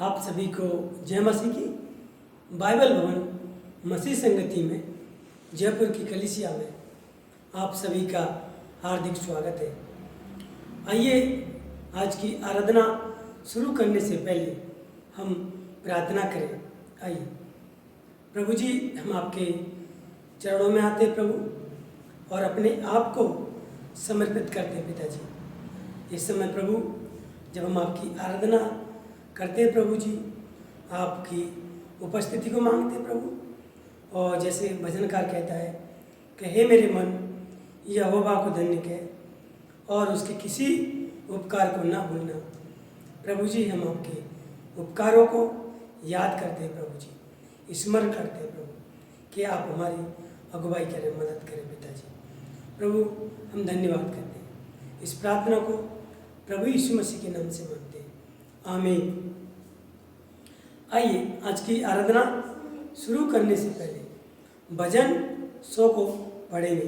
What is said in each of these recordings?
आप सभी को जय मसीह की। बाइबल भवन मसीह संगति में जयपुर की कलीसिया में आप सभी का हार्दिक स्वागत है। आइए आज की आराधना शुरू करने से पहले हम प्रार्थना करें। आइए प्रभु जी, हम आपके चरणों में आते हैं प्रभु, और अपने आप को समर्पित करते हैं पिताजी। इस समय प्रभु जब हम आपकी आराधना करते हैं प्रभु जी, आपकी उपस्थिति को मांगते हैं प्रभु, और जैसे भजनकार कहता है कि हे मेरे मन यहोवा को धन्य कह और उसके किसी उपकार को ना भूलना। प्रभु जी, हम आपके उपकारों को याद करते हैं प्रभु जी, स्मरण करते हैं प्रभु कि आप हमारी अगुवाई करें, मदद करें पिताजी। प्रभु हम धन्यवाद करते हैं। इस प्रार्थना को प्रभु यीशु मसीह के नाम से मांगते हैं, आमीन। आइए आज की आराधना शुरू करने से पहले भजन 100 को पढ़ेंगे।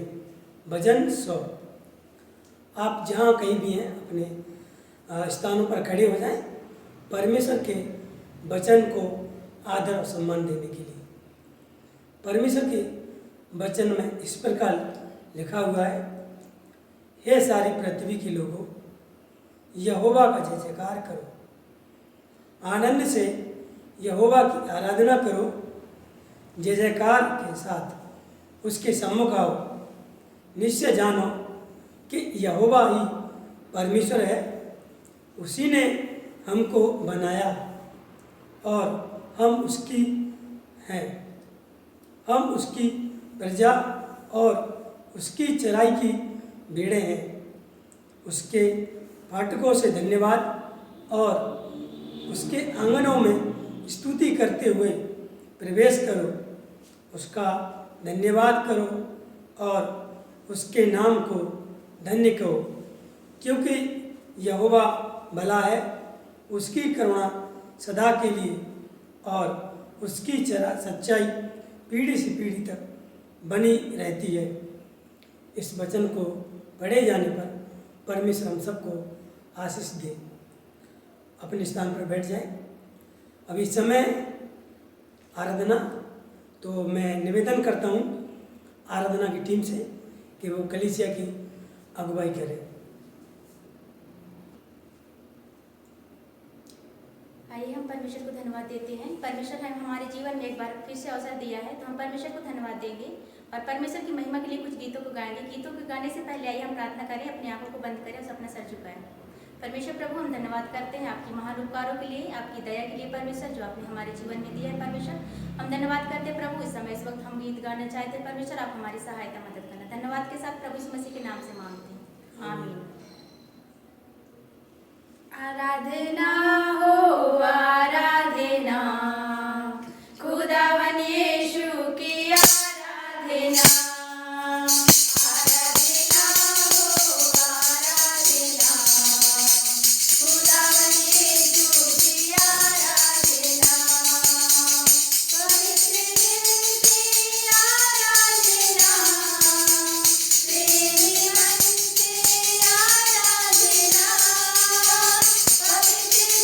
भजन 100। आप जहाँ कहीं भी हैं अपने स्थानों पर खड़े हो जाएं, परमेश्वर के वचन को आदर और सम्मान देने के लिए। परमेश्वर के वचन में इस प्रकार लिखा हुआ है, हे सारी पृथ्वी के लोगों, यहोवा का जय जयकार करो, आनंद से यहोवा की आराधना करो, जय जयकार के साथ उसके सम्मुख आओ। निश्चय जानो कि यहोवा ही परमेश्वर है, उसी ने हमको बनाया और हम उसकी हैं। हम उसकी प्रजा और उसकी चराई की भेड़ें हैं। उसके फाटकों से धन्यवाद और उसके आंगनों में स्तुति करते हुए प्रवेश करो। उसका धन्यवाद करो और उसके नाम को धन्य कहो, क्योंकि यहोवा भला है, उसकी करुणा सदा के लिए और उसकी सच्चाई पीढ़ी से पीढ़ी तक बनी रहती है। इस वचन को पढ़े जाने पर परमेश्वर हम सबको आशीष दे। अपने स्थान पर बैठ जाएं। अब इस समय आराधना, तो मैं निवेदन करता हूँ आराधना की टीम से कि वो कलीसिया की अगुवाई करें। आइए हम परमेश्वर को धन्यवाद देते हैं। परमेश्वर ने हमारे जीवन में एक बार फिर से अवसर दिया है, तो हम परमेश्वर को धन्यवाद देंगे और परमेश्वर की महिमा के लिए कुछ गीतों को गाएंगे। गीतों को गाने से पहले आइए हम प्रार्थना करें, अपनी आंखों को बंद करें और अपना सर झुकाएं। परमेश्वर प्रभु, हम धन्यवाद करते हैं आपकी महान उपकारों के लिए, आपकी दया के लिए परमेश्वर, जो आपने हमारे जीवन में दिया है। परमेश्वर हम धन्यवाद करते हैं प्रभु। इस समय इस वक्त हम गीत गाना चाहते हैं परमेश्वर, आप हमारी सहायता मदद करना। धन्यवाद के साथ प्रभु यीशु मसीह के नाम से मांगते हैं, आमीन। आराधना हो आराधना, खुदावन यीशु की आराधना। पवित्र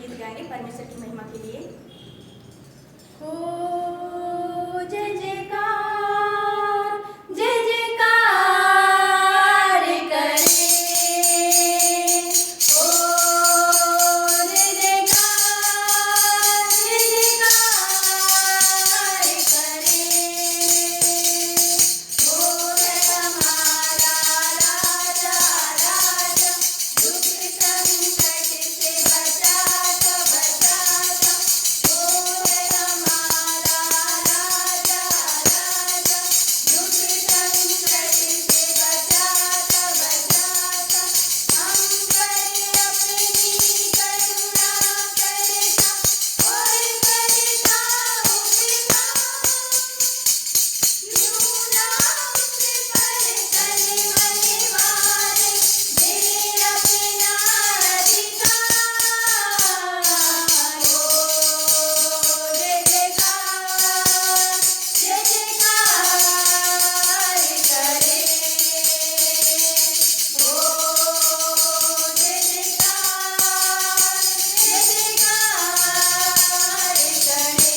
गीत गाएंगे परमेश्वर की महिमा के लिए। हो जय जयकार जय जयकार करे, हो जय जयकार करे, हो है हमारा राजा राजा, दुख संकट से बचाता बचाता, हो है हमारा राजा राजा, दुख संकट से बचाता बचाता, हम पर अपनी करुणा करता और करता उपकार, यूं नाम से पर तन मन मारे, दे अपना अधिकार, हो जय जयकार जय जयकार करे, हो जय जयकार जय जयकार करे।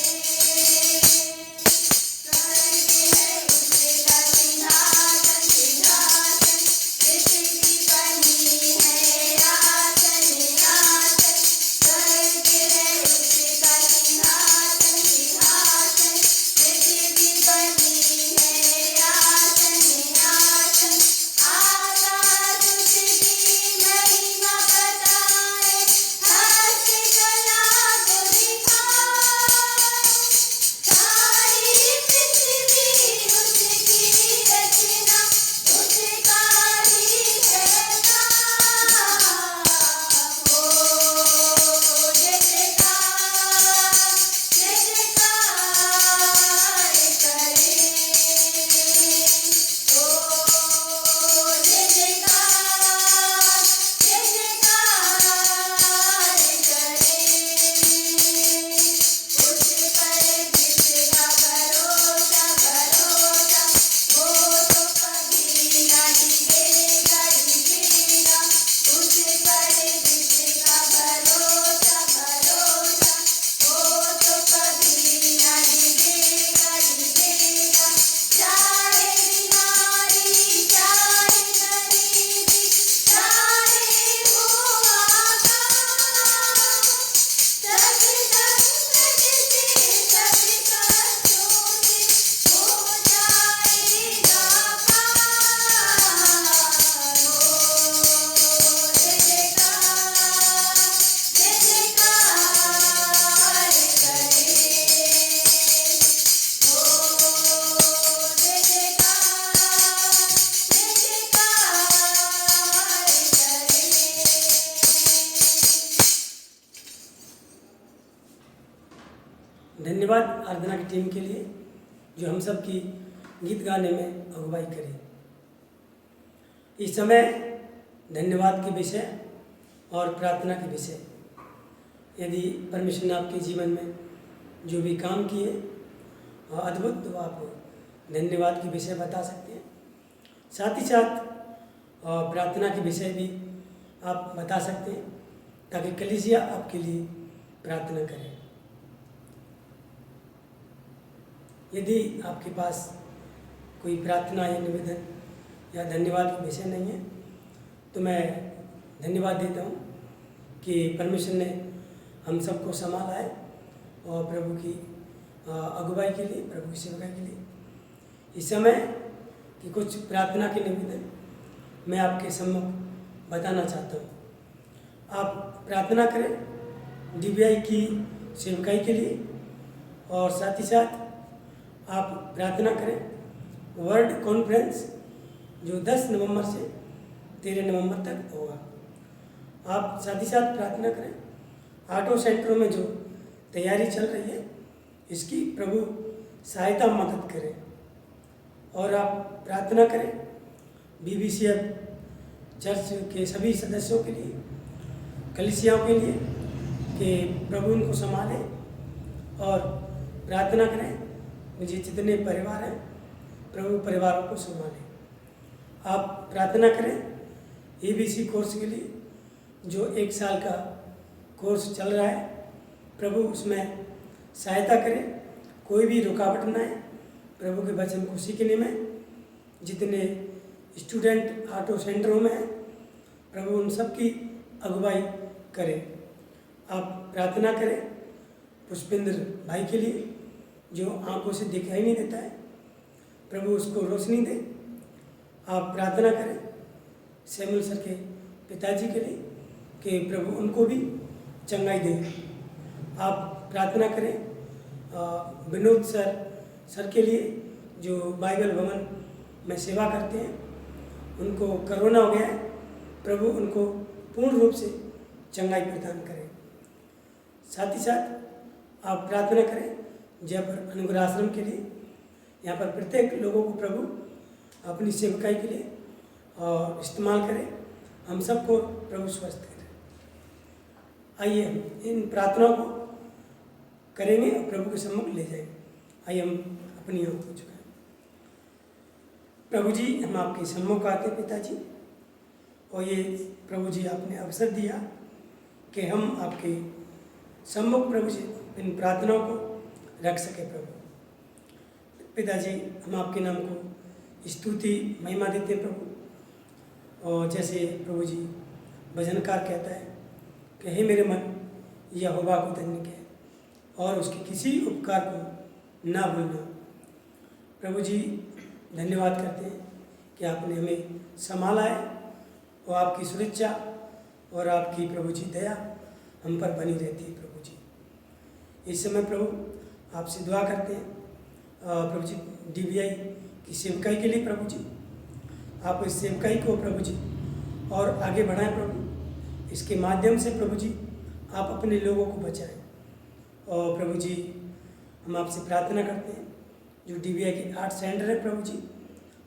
स्वर्ग है उसका सिंहासन सिंहासन, पृथ्वी बनी है आसन आसन, स्वर्ग है उसका सिंहासन सिंहासन, पृथ्वी बनी है आसन आसन, आकाश उसकी महिमा बताए, हस्त कला को दिखाए, सारी पृथ्वी उसकी रचना, उसका ही है काम, हो जय जयकार जय जयकार करे, हो जय जयकार जय जयकार करे, उस पर जिसका भरोसा भरोसा, वो तो कभी ना डिगेगा डिगेगा, उस पर जिसका भरोसा भरोसा, वो तो कभी ना डिगेगा डिगेगा, चाहे बीमारी चाहे गरीबी चाहे हो आकाश, सब संकट से सब कष्टों से हो जाएगा पार, हो जय जयकार जय जयकार करे, हो जय जयकार जय जयकार करे। धन्यवाद आराधना की टीम के लिए जो हम सब की गीत गाने में अगुवाई करे। इस समय धन्यवाद के विषय और प्रार्थना के विषय, यदि परमेश्वर ने आपके जीवन में जो भी काम किए अद्भुत, तो आप धन्यवाद के विषय बता सकते हैं। साथ ही साथ प्रार्थना के विषय भी आप बता सकते हैं, ताकि कलीसिया आपके लिए प्रार्थना करे। यदि आपके पास कोई प्रार्थना या निवेदन या धन्यवाद का विषय नहीं है, तो मैं धन्यवाद देता हूँ कि परमेश्वर ने हम सबको संभाला है और प्रभु की अगुवाई के लिए, प्रभु की सेवकाई के लिए। इस समय की कुछ प्रार्थना के निवेदन मैं आपके सम्मुख बताना चाहता हूँ। आप प्रार्थना करें DBI की सेवकाई के लिए, और साथ ही साथ आप प्रार्थना करें वर्ल्ड कॉन्फ्रेंस जो 10 नवंबर से 13 नवंबर तक होगा। आप साथ ही साथ प्रार्थना करें ऑटो सेंटरों में जो तैयारी चल रही है, इसकी प्रभु सहायता मदद करे। और आप प्रार्थना करें BBCF चर्च के सभी सदस्यों के लिए, कलीसियाओं के लिए, कि प्रभु उनको संभाले। और प्रार्थना करें मुझे जितने परिवार हैं, प्रभु परिवारों को संभाले। आप प्रार्थना करें ABC कोर्स के लिए जो 1 साल का कोर्स चल रहा है, प्रभु उसमें सहायता करे, कोई भी रुकावट ना आए प्रभु के वचन को सीखने में। जितने स्टूडेंट ऑटो सेंटरों में हैं, प्रभु उन सब की अगुवाई करे। आप प्रार्थना करें पुष्पेंद्र भाई के लिए, जो आंखों से दिखाई नहीं देता है, प्रभु उसको रोशनी दे। आप प्रार्थना करें सैमुअल सर के पिताजी के लिए कि प्रभु उनको भी चंगाई दे। आप प्रार्थना करें विनोद सर के लिए, जो बाइबल भवन में सेवा करते हैं, उनको कोरोना हो गया है, प्रभु उनको पूर्ण रूप से चंगाई प्रदान करें। साथ ही साथ आप प्रार्थना करें जयपुर अनुग्रह आश्रम के लिए। यहाँ पर प्रत्येक लोगों को प्रभु अपनी सेवकाई के लिए और इस्तेमाल करें, हम सबको प्रभु स्वस्थ करें। आइए हम इन प्रार्थनाओं को करेंगे और प्रभु के सम्मुख ले जाएंगे। आइए हम अपनी आँख को झुकाएं। प्रभु जी, हम आपके सम्मुख आते हैं पिताजी, और ये प्रभु जी आपने अवसर दिया कि हम आपके सम्मुख प्रभु जी इन प्रार्थनाओं को रख सके। प्रभु पिताजी, हम आपके नाम को स्तुति महिमा देते हैं प्रभु। और जैसे प्रभु जी भजनकार कहता है कि हे मेरे मन, यहोवा को धन्य कह और उसके किसी उपकार को ना भूलना। प्रभु जी धन्यवाद करते हैं कि आपने हमें संभाला है, और आपकी सुरक्षा और आपकी प्रभु जी दया हम पर बनी रहती है। प्रभु जी इस समय प्रभु आपसे दुआ करते हैं प्रभु जी DBI की सेवकाई के लिए। प्रभु जी आप इस सेवकाई को प्रभु जी और आगे बढ़ाएं प्रभु, इसके माध्यम से प्रभु जी आप अपने लोगों को बचाएं। और प्रभु जी हम आपसे प्रार्थना करते हैं जो DBI के 8 सेंटर है प्रभु जी,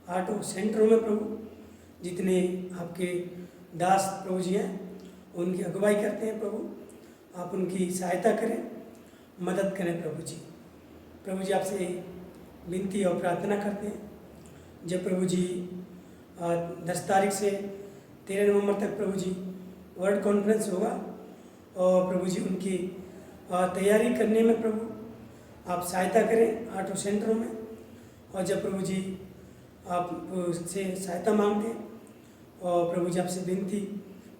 8 सेंटरों में प्रभु जितने आपके दास प्रभु जी हैं उनकी अगुवाई करते हैं प्रभु, आप उनकी सहायता करें, मदद करें प्रभु जी। प्रभु जी आपसे विनती और प्रार्थना करते हैं जब प्रभु जी 10 तारीख से 13 नवंबर तक प्रभु जी वर्ल्ड कॉन्फ्रेंस होगा, और प्रभु जी उनकी तैयारी करने में प्रभु आप सहायता करें 8 सेंटरों में। और जब प्रभु जी आप से सहायता मांगते हैं और प्रभु जी आपसे विनती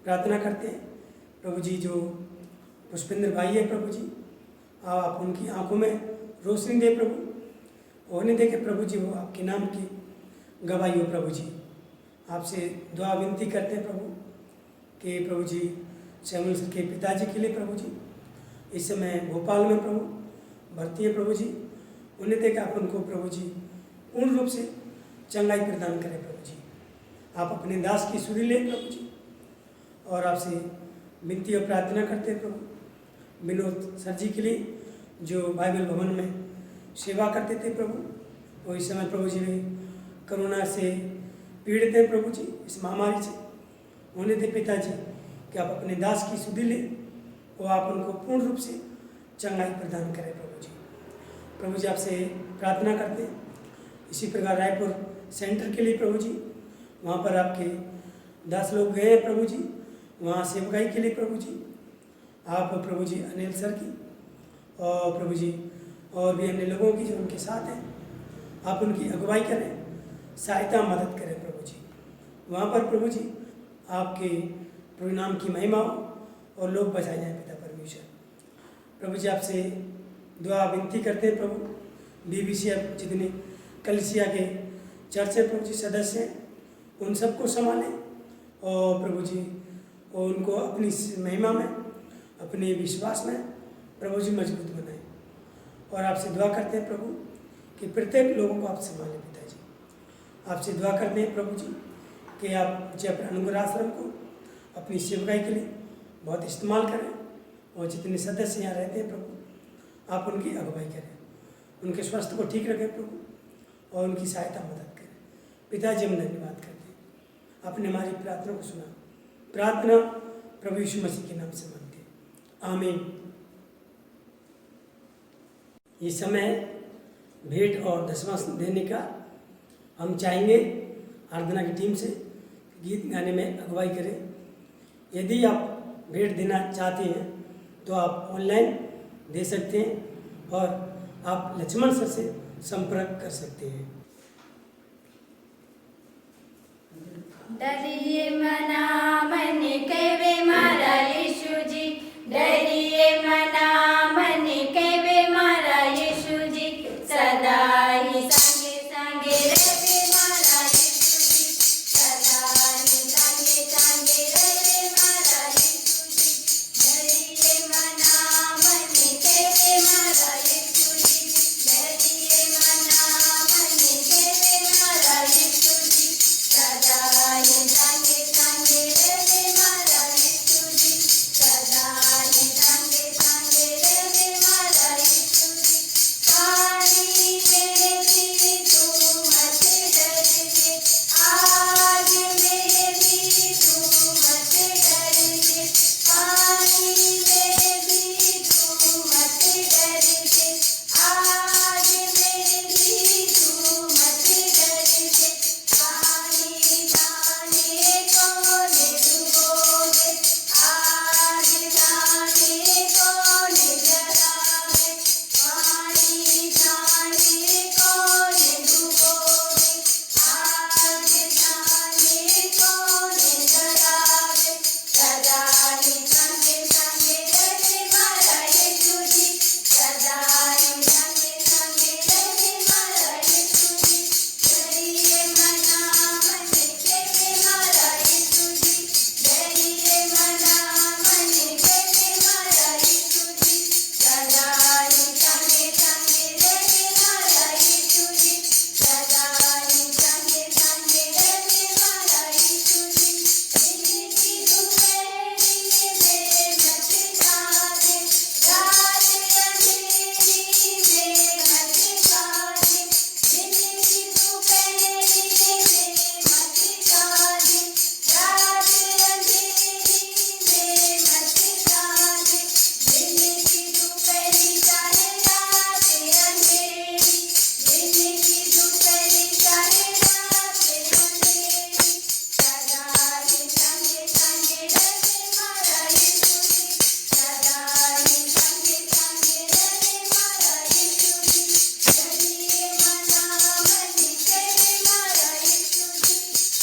प्रार्थना करते हैं, प्रभु जी जो पुष्पेंद्र भाई है प्रभु जी, आप उनकी आंखों में रोशनी दे प्रभु, होने दे के प्रभु जी वो आपके नाम की गवाही हो। प्रभु जी आपसे दुआ विनती करते हैं प्रभु कि प्रभु जी सैमुअल सर के पिताजी के लिए प्रभु जी इस समय भोपाल में प्रभु भर्ती है प्रभु जी, उन्हें दे के आप उनको प्रभु जी पूर्ण रूप से चंगाई प्रदान करें। प्रभु जी आप अपने दास की सुधि लें प्रभु जी, और आपसे विनती और प्रार्थना करते हैं प्रभु विनोद सर जी के लिए जो बाइबल भवन में सेवा करते थे प्रभु, और इस समय प्रभु जी वे कोरोना से पीड़ित हैं प्रभु जी, इस महामारी से। उन्हें दे पिताजी कि आप अपने दास की सुधि लें और आप उनको पूर्ण रूप से चंगाई प्रदान करें प्रभु जी। प्रभु जी आपसे प्रार्थना करते हैं इसी प्रकार रायपुर सेंटर के लिए प्रभु जी, वहाँ पर आपके दास लोग गए हैं प्रभु जी, वहाँ सेवकाई के लिए प्रभु जी आप प्रभु जी अनिल सर की और प्रभु जी और भी अन्य लोगों की जो उनके साथ हैं, आप उनकी अगुवाई करें, सहायता मदद करें प्रभु जी। वहाँ पर प्रभु जी आपके प्रभु नाम की महिमा हो और लोग बचाए जाएं पिता परमेश्वर। प्रभु जी आपसे दुआ विनती करते हैं प्रभु BBCF जितने कलिसिया के चर्च है प्रभु जी सदस्य हैं उन सबको संभालें, और प्रभु जी और उनको अपनी महिमा में अपने विश्वास में प्रभु जी मजबूत बनाएं। और आपसे दुआ करते हैं प्रभु कि प्रत्येक लोगों को आप संभालें पिताजी। आपसे दुआ करते हैं प्रभु जी कि आप जयपुर अनुग्रह आश्रम को अपनी सेवकाई के लिए बहुत इस्तेमाल करें, और जितने सदस्य यहाँ रहते हैं प्रभु आप उनकी अगुवाई करें, उनके स्वास्थ्य को ठीक रखें प्रभु, और उनकी सहायता मदद करें। पिताजी हम धन्यवाद करते हैं, आपने हमारी प्रार्थना को सुना। प्रार्थना प्रभु यीशु मसीह के नाम से मांगते हैं, आमीन। ये समय भेंट और दशमां देने का हम चाहेंगे आराधना की टीम से गीत गाने में अगुवाई करें। यदि आप भेंट देना चाहते हैं तो आप ऑनलाइन दे सकते हैं और आप लक्ष्मण सर से संपर्क कर सकते हैं। डरिए मना मन कहवे मारा यीशु जी, डरिए मना मन कहवे मारा यीशु जी, सदा ही संगे संगे रहे मारा यीशु जी, सदा ही संगे संगे रहे मारा यीशु जी, डरिए मना मन कहवे मारा यीशु जी, डरिए मना मन कहवे मारा यीशु जी, सदा ही संगे संगे रहे मारा यीशु जी, सदा ही संगे संगे रहे मारा यीशु जी, पानी में भी तू मत डरना, आग में भी तू मत डरना, पानी में भी तू मत डरना, आग में भी तू मत डरना, पानी जाने कौन डूबोगे, आग जाने कौन जलावे, पानी जाने कौन डूबोगे, आग जाने कौन जलावे, सदा ही संगे संगे रहे मारा यीशु जी, सदा ही संगे संगे रहे मारा यीशु जी, डरिए मना मन कहवे मारा यीशु जी, डरिए मना मन कहवे मारा यीशु जी, सदा ही संगे संगे रहे मारा यीशु जी, सदा ही संगे संगे रहे मारा यीशु जी, जिंदगी दुपहरी में मत जागे, रात अंधेरी में मत जागे, जिंदगी दुपहरी में मत जागे, रात अंधेरी में मत जागे, जिंदगी दुपहरी चाहे रात अंधेरी, जिंदगी दुपहरी चाहे रात अंधेरी, सदा ही संगे संगे रहे मारा यीशु जी, सदा ही संगे संगे रहे मारा यीशु जी, डरिए मना मन कहवे मारा यीशु जी,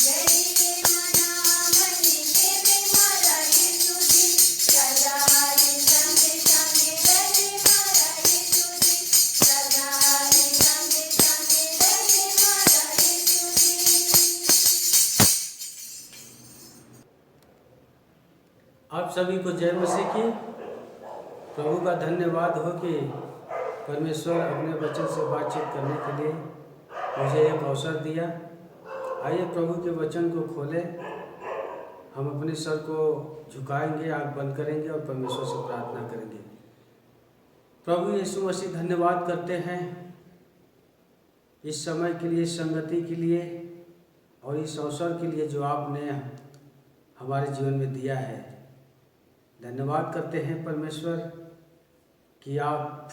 डरिए मना मन कहवे मारा यीशु जी, सदा ही संगे संगे रहे मारा यीशु जी, सदा ही संगे संगे रहे मारा यीशु जी। आप सभी को जय मसीह की। प्रभु का धन्यवाद हो कि परमेश्वर अपने वचन से बातचीत करने के लिए मुझे एक अवसर दिया। आइए प्रभु के वचन को खोलें, हम अपने सर को झुकाएंगे, आँख बंद करेंगे और परमेश्वर से प्रार्थना करेंगे। प्रभु यीशु मसीह, धन्यवाद करते हैं इस समय के लिए, इस संगति के लिए और इस अवसर के लिए जो आपने हमारे जीवन में दिया है। धन्यवाद करते हैं परमेश्वर कि आप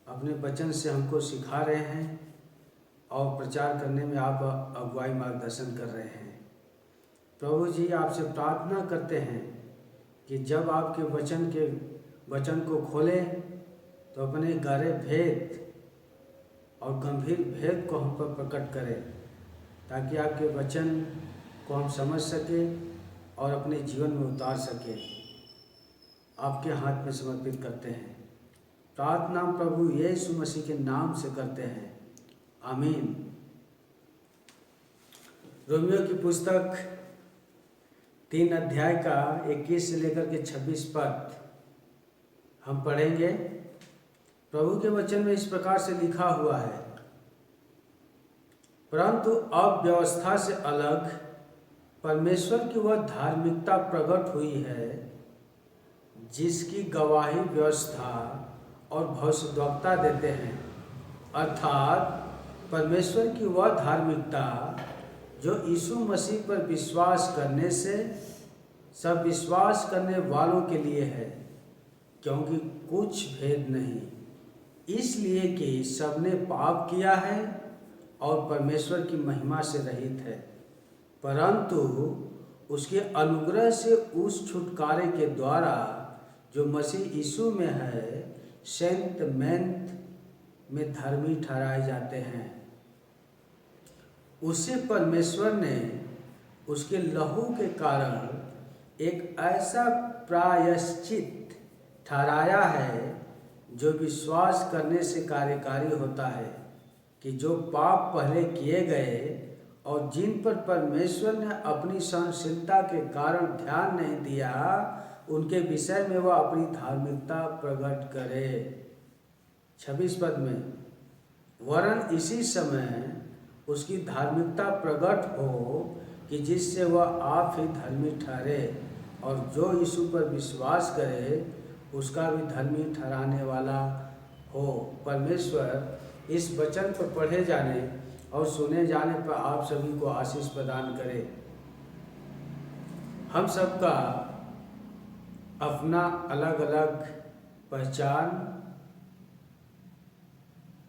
अपने वचन से हमको सिखा रहे हैं और प्रचार करने में आप अगुवाई मार्गदर्शन कर रहे हैं। प्रभु जी, आपसे प्रार्थना करते हैं कि जब आपके वचन को खोलें तो अपने गहरे भेद और गंभीर भेद को हम पर प्रकट करें, ताकि आपके वचन को हम समझ सकें और अपने जीवन में उतार सकें। आपके हाथ में समर्पित करते हैं। प्रार्थना प्रभु यीशु मसीह के नाम से करते हैं, आमीन। रोमियो की पुस्तक 3 अध्याय का 21 से लेकर के 26 पद हम पढ़ेंगे। प्रभु के वचन में इस प्रकार से लिखा हुआ है, परंतु अब व्यवस्था से अलग परमेश्वर की वह धार्मिकता प्रकट हुई है जिसकी गवाही व्यवस्था और भविष्यद्वक्ता देते हैं, अर्थात परमेश्वर की वह धार्मिकता जो यीशु मसीह पर विश्वास करने से सब विश्वास करने वालों के लिए है, क्योंकि कुछ भेद नहीं, इसलिए कि सबने पाप किया है और परमेश्वर की महिमा से रहित है, परंतु उसके अनुग्रह से उस छुटकारे के द्वारा जो मसीह यीशु में है सेंट मेंत में धर्मी ठहराए जाते हैं। उसे परमेश्वर ने उसके लहू के कारण एक ऐसा प्रायश्चित ठहराया है जो विश्वास करने से कार्यकारी होता है कि जो पाप पहले किए गए और जिन पर परमेश्वर ने अपनी सहनशीलता के कारण ध्यान नहीं दिया, उनके विषय में वह अपनी धार्मिकता प्रकट करे। 26 पद में, वरन इसी समय उसकी धार्मिकता प्रकट हो कि जिससे वह आप ही धर्मी ठहरे और जो यीशु पर विश्वास करे उसका भी धर्मी ठहराने वाला हो। परमेश्वर इस वचन पर पढ़े जाने और सुने जाने पर आप सभी को आशीष प्रदान करे। हम सबका अपना अलग अलग पहचान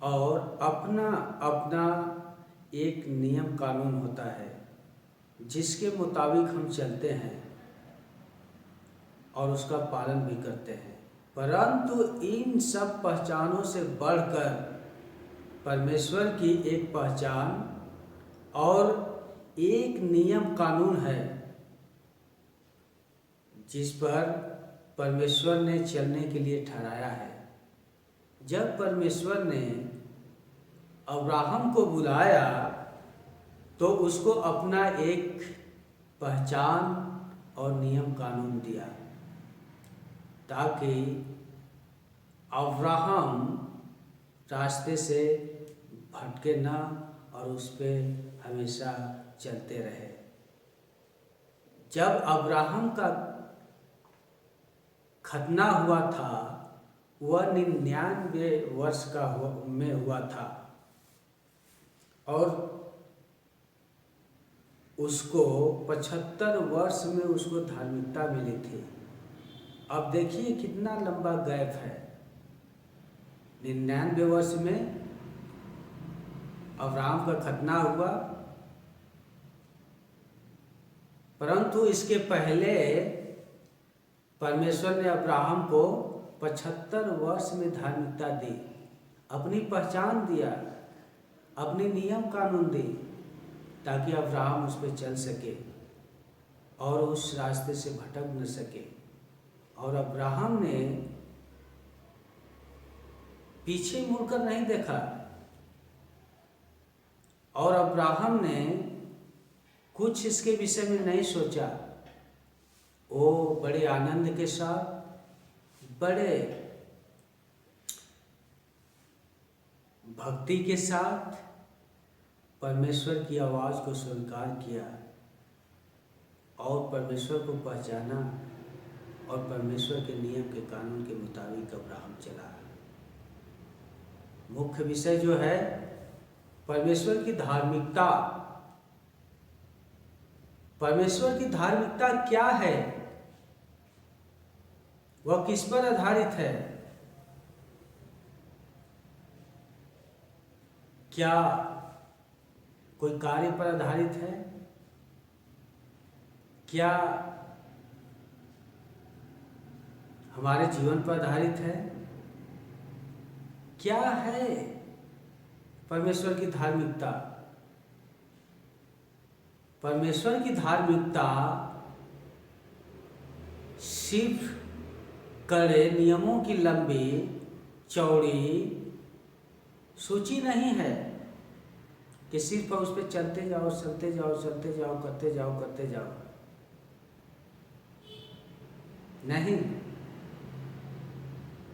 और अपना अपना एक नियम कानून होता है जिसके मुताबिक हम चलते हैं और उसका पालन भी करते हैं। परंतु इन सब पहचानों से बढ़कर परमेश्वर की एक पहचान और एक नियम कानून है जिस पर परमेश्वर ने चलने के लिए ठहराया है। जब परमेश्वर ने अब्राहम को बुलाया तो उसको अपना एक पहचान और नियम कानून दिया ताकि अब्राहम रास्ते से भटके ना और उस पे हमेशा चलते रहे। जब अब्राहम का खतना हुआ था वह 99 वर्ष का में हुआ था और उसको 75 वर्ष में उसको धार्मिकता मिली थी। अब देखिए कितना लंबा गैप है। 99 वर्ष में अब्राहम का खतना हुआ, परंतु इसके पहले परमेश्वर ने अब्राहम को 75 वर्ष में धार्मिकता दी, अपनी पहचान दिया, अपनी नियम कानून दी ताकि अब्राहम उस पर चल सके और उस रास्ते से भटक न सके। और अब्राहम ने पीछे मुड़कर नहीं देखा और अब्राहम ने कुछ इसके विषय में नहीं सोचा। वो बड़े आनंद के साथ, बड़े भक्ति के साथ परमेश्वर की आवाज़ को स्वीकार किया और परमेश्वर को पहचाना और परमेश्वर के नियम के कानून के मुताबिक अब्राहम चला। मुख्य विषय जो है परमेश्वर की धार्मिकता। परमेश्वर की धार्मिकता क्या है, वह किस पर आधारित है? क्या कोई कार्य पर आधारित है? क्या हमारे जीवन पर आधारित है? क्या है परमेश्वर की धार्मिकता? परमेश्वर की धार्मिकता सिर्फ कड़े नियमों की लंबी चौड़ी सूची नहीं है कि सिर्फ उस पर चलते जाओ, चलते जाओ, चलते जाओ, करते जाओ, करते जाओ। नहीं,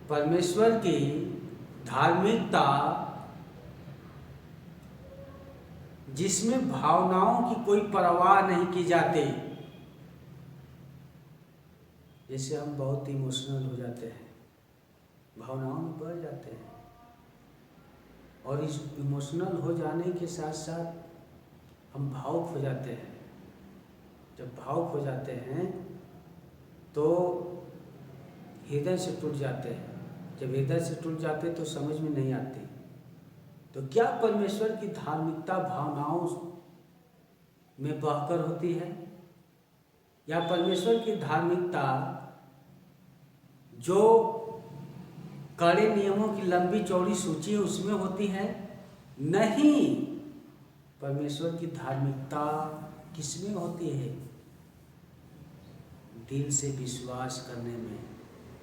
परमेश्वर की धार्मिकता जिसमें भावनाओं की कोई परवाह नहीं की जाती। जैसे हम बहुत इमोशनल हो जाते हैं, भावनाओं में बढ़ जाते हैं और इस इमोशनल हो जाने के साथ साथ हम भावुक हो जाते हैं। जब भावुक हो जाते हैं तो हृदय से टूट जाते हैं। जब हृदय से टूट जाते तो समझ में नहीं आती। तो क्या परमेश्वर की धार्मिकता भावनाओं में बहकर होती है या परमेश्वर की धार्मिकता जो कड़े नियमों की लंबी चौड़ी सूची है उसमें होती है, नहीं। परमेश्वर की धार्मिकता किसमें होती है? दिल से विश्वास करने में।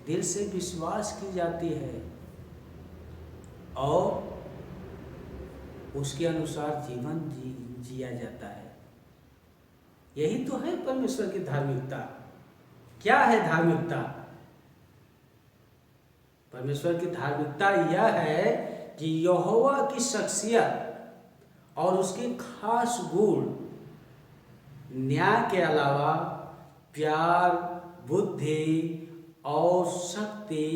दिल से विश्वास की जाती है और उसके अनुसार जीवन जिया जाता है। यही तो है परमेश्वर की धार्मिकता। क्या है धार्मिकता? परमेश्वर की धार्मिकता यह है कि यहोवा की शख्सियत और उसके खास गुण, न्याय के अलावा प्यार, बुद्धि और शक्ति,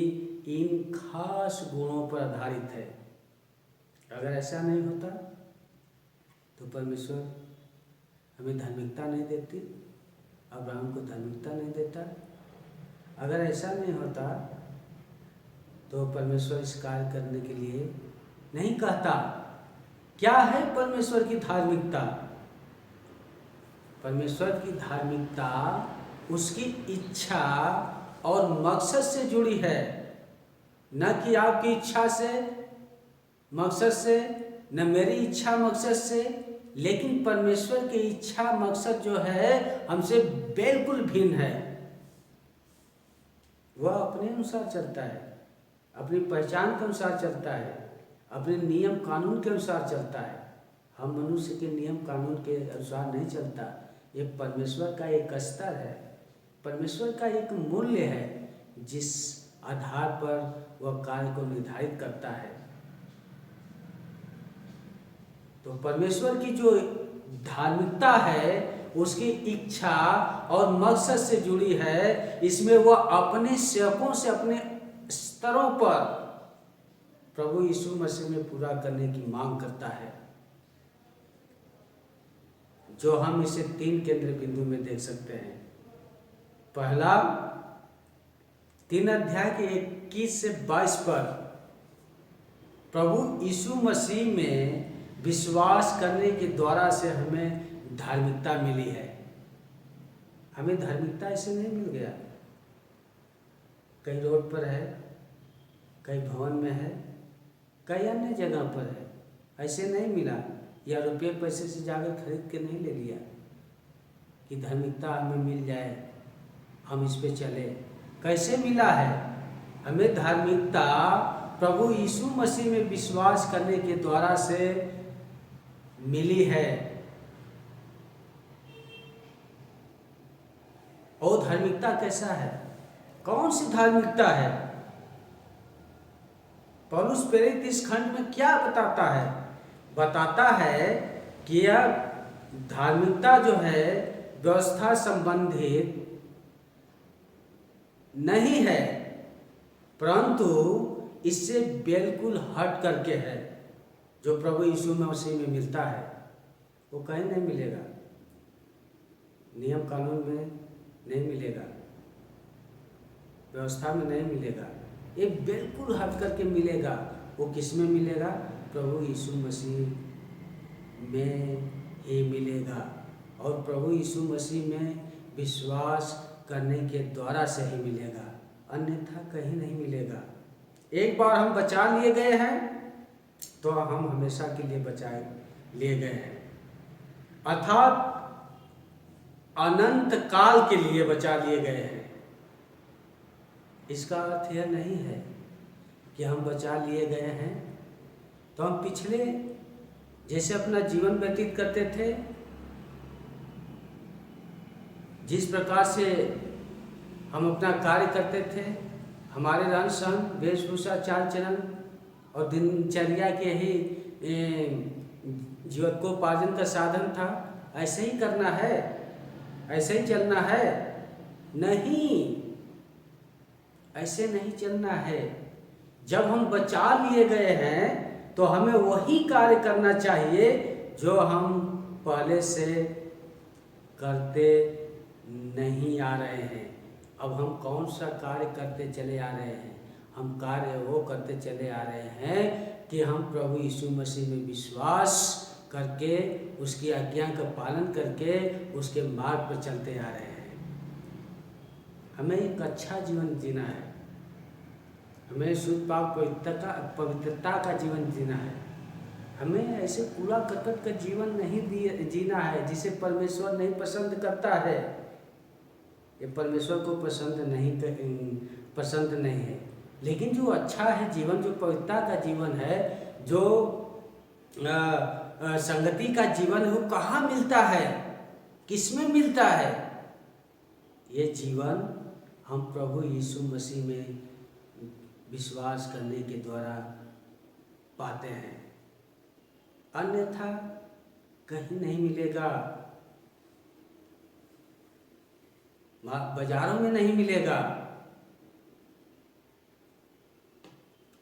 इन खास गुणों पर आधारित है। अगर ऐसा नहीं होता तो परमेश्वर हमें धार्मिकता नहीं देती, अब्राहम को धार्मिकता नहीं देता। अगर ऐसा नहीं होता तो परमेश्वर इस कार्य करने के लिए नहीं कहता। क्या है परमेश्वर की धार्मिकता? परमेश्वर की धार्मिकता उसकी इच्छा और मकसद से जुड़ी है, न कि आपकी इच्छा से, मकसद से, न मेरी इच्छा मकसद से। लेकिन परमेश्वर की इच्छा मकसद जो है हमसे बिल्कुल भिन्न है। वह अपने अनुसार चलता है, अपनी पहचान के अनुसार चलता है, अपने नियम कानून के अनुसार चलता है। हम मनुष्य के नियम कानून के अनुसार नहीं चलता। ये परमेश्वर का एक स्तर है, परमेश्वर का एक मूल्य है जिस आधार पर वह कार्य को निर्धारित करता है। तो परमेश्वर की जो धार्मिकता है उसकी इच्छा और मकसद से जुड़ी है। इसमें वह अपने सेवकों से अपने स्तरों पर प्रभु यीशु मसीह में पूरा करने की मांग करता है, जो हम इसे 3 केंद्र बिंदु में देख सकते हैं। पहला, 3 अध्याय के 21 से 22 पर प्रभु यीशु मसीह में विश्वास करने के द्वारा से हमें धार्मिकता मिली है। हमें धार्मिकता ऐसे नहीं मिल गया, कहीं रोड पर है, कहीं भवन में है, कई अन्य जगह पर है, ऐसे नहीं मिला। या रुपये पैसे से जाकर खरीद के नहीं ले लिया कि धार्मिकता हमें मिल जाए, हम इस पे चले। कैसे मिला है? हमें धार्मिकता प्रभु यीशु मसीह में विश्वास करने के द्वारा से मिली है। और धार्मिकता कैसा है? कौन सी धार्मिकता है? पौलुस प्रेरित इस खंड में क्या बताता है? बताता है कि यह धार्मिकता जो है व्यवस्था संबंधित नहीं है, परंतु इससे बिल्कुल हट करके है। जो प्रभु यीशु मसीह में मिलता है वो कहीं नहीं मिलेगा, नियम कानून में नहीं मिलेगा, व्यवस्था में नहीं मिलेगा। ये बिल्कुल हट करके मिलेगा। वो किस में मिलेगा? प्रभु यीशु मसीह में ही मिलेगा। और प्रभु यीशु मसीह में विश्वास करने के द्वारा से ही मिलेगा, अन्यथा कहीं नहीं मिलेगा। एक बार हम बचा लिए गए हैं तो हम हमेशा के लिए बचाए लिए गए हैं, अर्थात अनंत काल के लिए बचा लिए गए हैं। इसका अर्थ यह नहीं है कि हम बचा लिए गए हैं तो हम पिछले जैसे अपना जीवन व्यतीत करते थे, जिस प्रकार से हम अपना कार्य करते थे, हमारे रहन सहन, वेशभूषा, चाल चलन और दिनचर्या के ही जीविकोपार्जन का साधन था, ऐसे ही करना है, ऐसे ही चलना है? नहीं, ऐसे नहीं चलना है। जब हम बचा लिए गए हैं तो हमें वही कार्य करना चाहिए जो हम पहले से करते नहीं आ रहे हैं। अब हम कौन सा कार्य करते चले आ रहे हैं? हम कार्य वो करते चले आ रहे हैं कि हम प्रभु यीशु मसीह में विश्वास करके, उसकी आज्ञा का पालन करके उसके मार्ग पर चलते आ रहे हैं। हमें एक अच्छा जीवन जीना है, हमें शुद्ध पाक पवित्रता का जीवन जीना है। हमें ऐसे कूड़ा करकट का जीवन नहीं जीना है जिसे परमेश्वर नहीं पसंद करता है। ये परमेश्वर को पसंद नहीं है। लेकिन जो अच्छा है जीवन, जो पवित्रता का जीवन है, जो संगति का जीवन है, वो कहाँ मिलता है, किसमें मिलता है? ये जीवन हम प्रभु यीशु मसीह में विश्वास करने के द्वारा पाते हैं, अन्यथा कहीं नहीं मिलेगा। बाजारों में नहीं मिलेगा,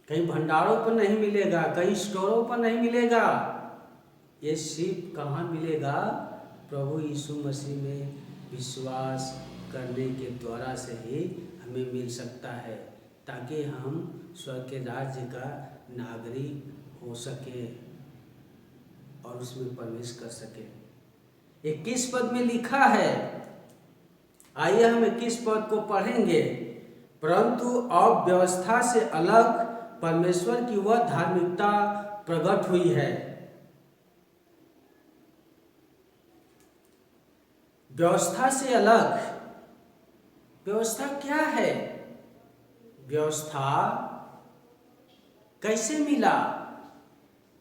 कहीं भंडारों पर नहीं मिलेगा, कहीं स्टोरों पर नहीं मिलेगा। ये सिर्फ कहाँ मिलेगा? प्रभु यीशु मसीह में विश्वास करने के द्वारा से ही हमें मिल सकता है, ताकि हम स्वर्ग के राज्य का नागरिक हो सके और उसमें प्रवेश कर सके। 21 पद में लिखा है, आइए हम 21 पद को पढ़ेंगे। परंतु अब व्यवस्था से अलग परमेश्वर की वह धार्मिकता प्रकट हुई है। व्यवस्था से अलग, व्यवस्था क्या है? व्यवस्था कैसे मिला?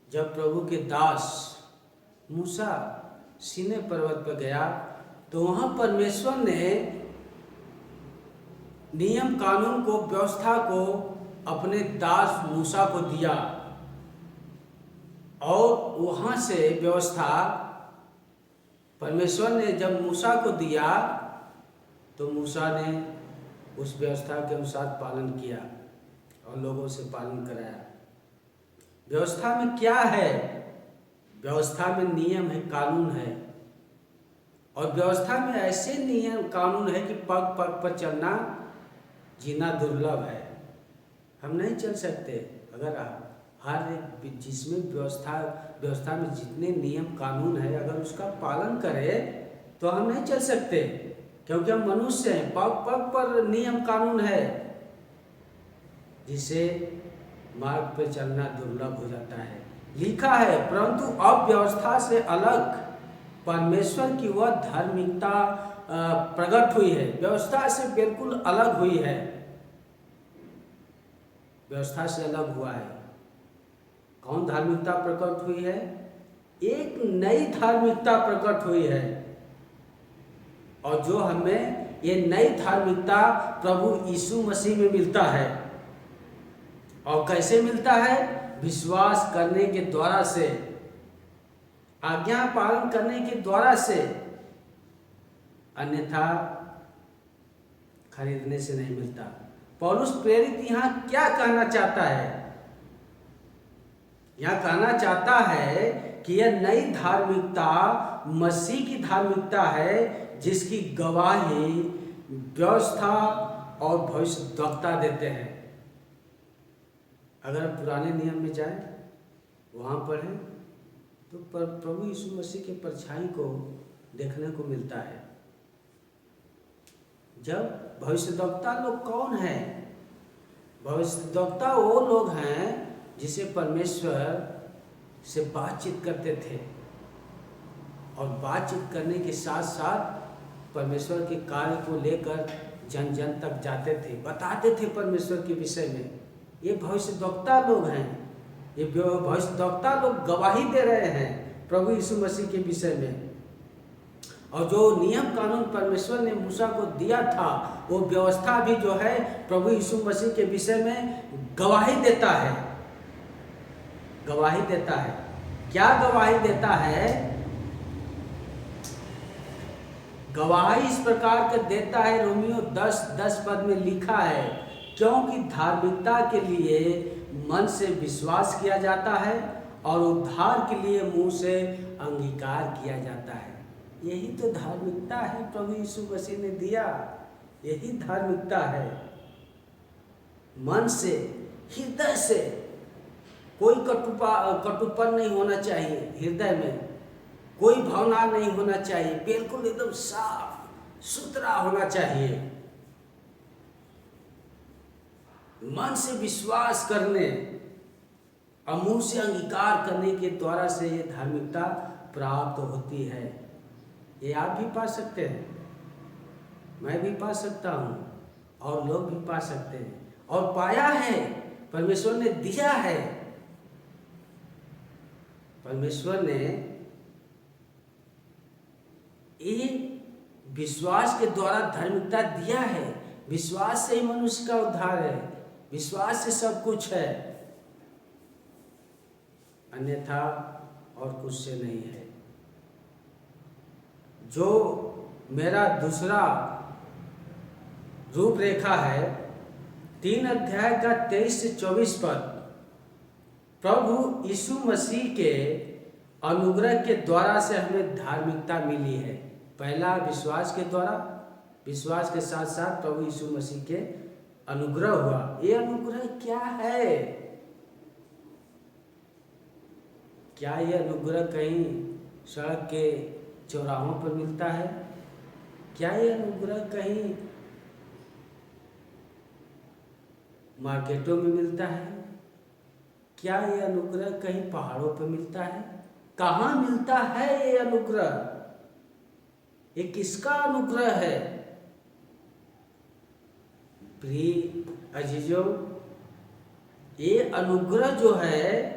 जब प्रभु के दास मूसा सीनै पर्वत पर गया तो वहां परमेश्वर ने नियम कानून को, व्यवस्था को अपने दास मूसा को दिया, और वहां से व्यवस्था परमेश्वर ने जब मूसा को दिया तो मूसा ने उस व्यवस्था के अनुसार पालन किया और लोगों से पालन कराया। व्यवस्था में क्या है? व्यवस्था में नियम है, कानून है, और व्यवस्था में ऐसे नियम कानून है कि पग पग पर चलना, जीना दुर्लभ है। हम नहीं चल सकते अगर हर एक जिसमें व्यवस्था में जितने नियम कानून है अगर उसका पालन करे तो हम नहीं चल सकते, क्योंकि हम मनुष्य हैं। पग पग पर नियम कानून है, जिसे मार्ग पर चलना दुर्लभ हो जाता है। लिखा है, परंतु अब व्यवस्था से अलग परमेश्वर की वह धार्मिकता प्रकट हुई है। व्यवस्था से बिल्कुल अलग हुई है, व्यवस्था से अलग हुआ है। कौन धार्मिकता प्रकट हुई है? एक नई धार्मिकता प्रकट हुई है, और जो हमें ये नई धार्मिकता प्रभु यीशु मसीह में मिलता है। और कैसे मिलता है? विश्वास करने के द्वारा से, आज्ञा पालन करने के द्वारा से, अन्यथा खरीदने से नहीं मिलता। पौलुस प्रेरित यहाँ क्या कहना चाहता है? यहाँ कहना चाहता है कि यह नई धार्मिकता मसीह की धार्मिकता है, जिसकी गवाही व्यवस्था और भविष्यद्वक्ता देते हैं। अगर पुराने नियम में जाए, वहाँ पढ़ें, तो प्रभु यीशु मसीह के परछाई को देखने को मिलता है। जब भविष्यद्वक्ता लोग कौन है? भविष्यद्वक्ता वो लोग हैं जिसे परमेश्वर से बातचीत करते थे, और बातचीत करने के साथ साथ परमेश्वर के कार्य को लेकर जन जन तक जाते थे, बताते थे परमेश्वर के विषय में। ये भविष्यद्वक्ता लोग हैं। ये भविष्यद्वक्ता लोग गवाही दे रहे हैं प्रभु यीशु मसीह के विषय में। और जो नियम कानून परमेश्वर ने मूसा को दिया था, वो व्यवस्था भी जो है प्रभु यीशु मसीह के विषय में गवाही देता है। गवाही देता है। क्या गवाही देता है? गवाही इस प्रकार का देता है, रोमियो 10:10 पद में लिखा है, क्योंकि धार्मिकता के लिए मन से विश्वास किया जाता है और उद्धार के लिए मुंह से अंगीकार किया जाता है। यही तो धार्मिकता है प्रभु यीशु मसीह ने दिया। यही धार्मिकता है। मन से, हृदय से, कोई कटुपन नहीं होना चाहिए। हृदय में कोई भावना नहीं होना चाहिए, बिल्कुल एकदम साफ सुथरा होना चाहिए। मन से विश्वास करने और मुंह से अंगीकार करने के द्वारा से ये धार्मिकता प्राप्त होती है। ये आप भी पा सकते हैं, मैं भी पा सकता हूँ, और लोग भी पा सकते हैं, और पाया है, परमेश्वर ने दिया है। परमेश्वर ने ये विश्वास के द्वारा धार्मिकता दिया है। विश्वास से ही मनुष्य का उद्धार है, विश्वास से सब कुछ है, अन्यथा और कुछ से नहीं है। जो मेरा दूसरा रूपरेखा है 3 अध्याय का 23 से 24 पद, प्रभु यीशु मसीह के अनुग्रह के द्वारा से हमें धार्मिकता मिली है। पहला विश्वास के द्वारा, विश्वास के साथ साथ प्रभु यीशु मसीह के अनुग्रह हुआ। ये अनुग्रह क्या है? क्या ये अनुग्रह कहीं सड़क के चौराहों पर मिलता है? क्या ये अनुग्रह कहीं मार्केटों में मिलता है? क्या ये अनुग्रह कहीं पहाड़ों पर मिलता है? कहाँ मिलता है ये अनुग्रह? ये किसका अनुग्रह है? प्रिय अजीजों, ये अनुग्रह जो है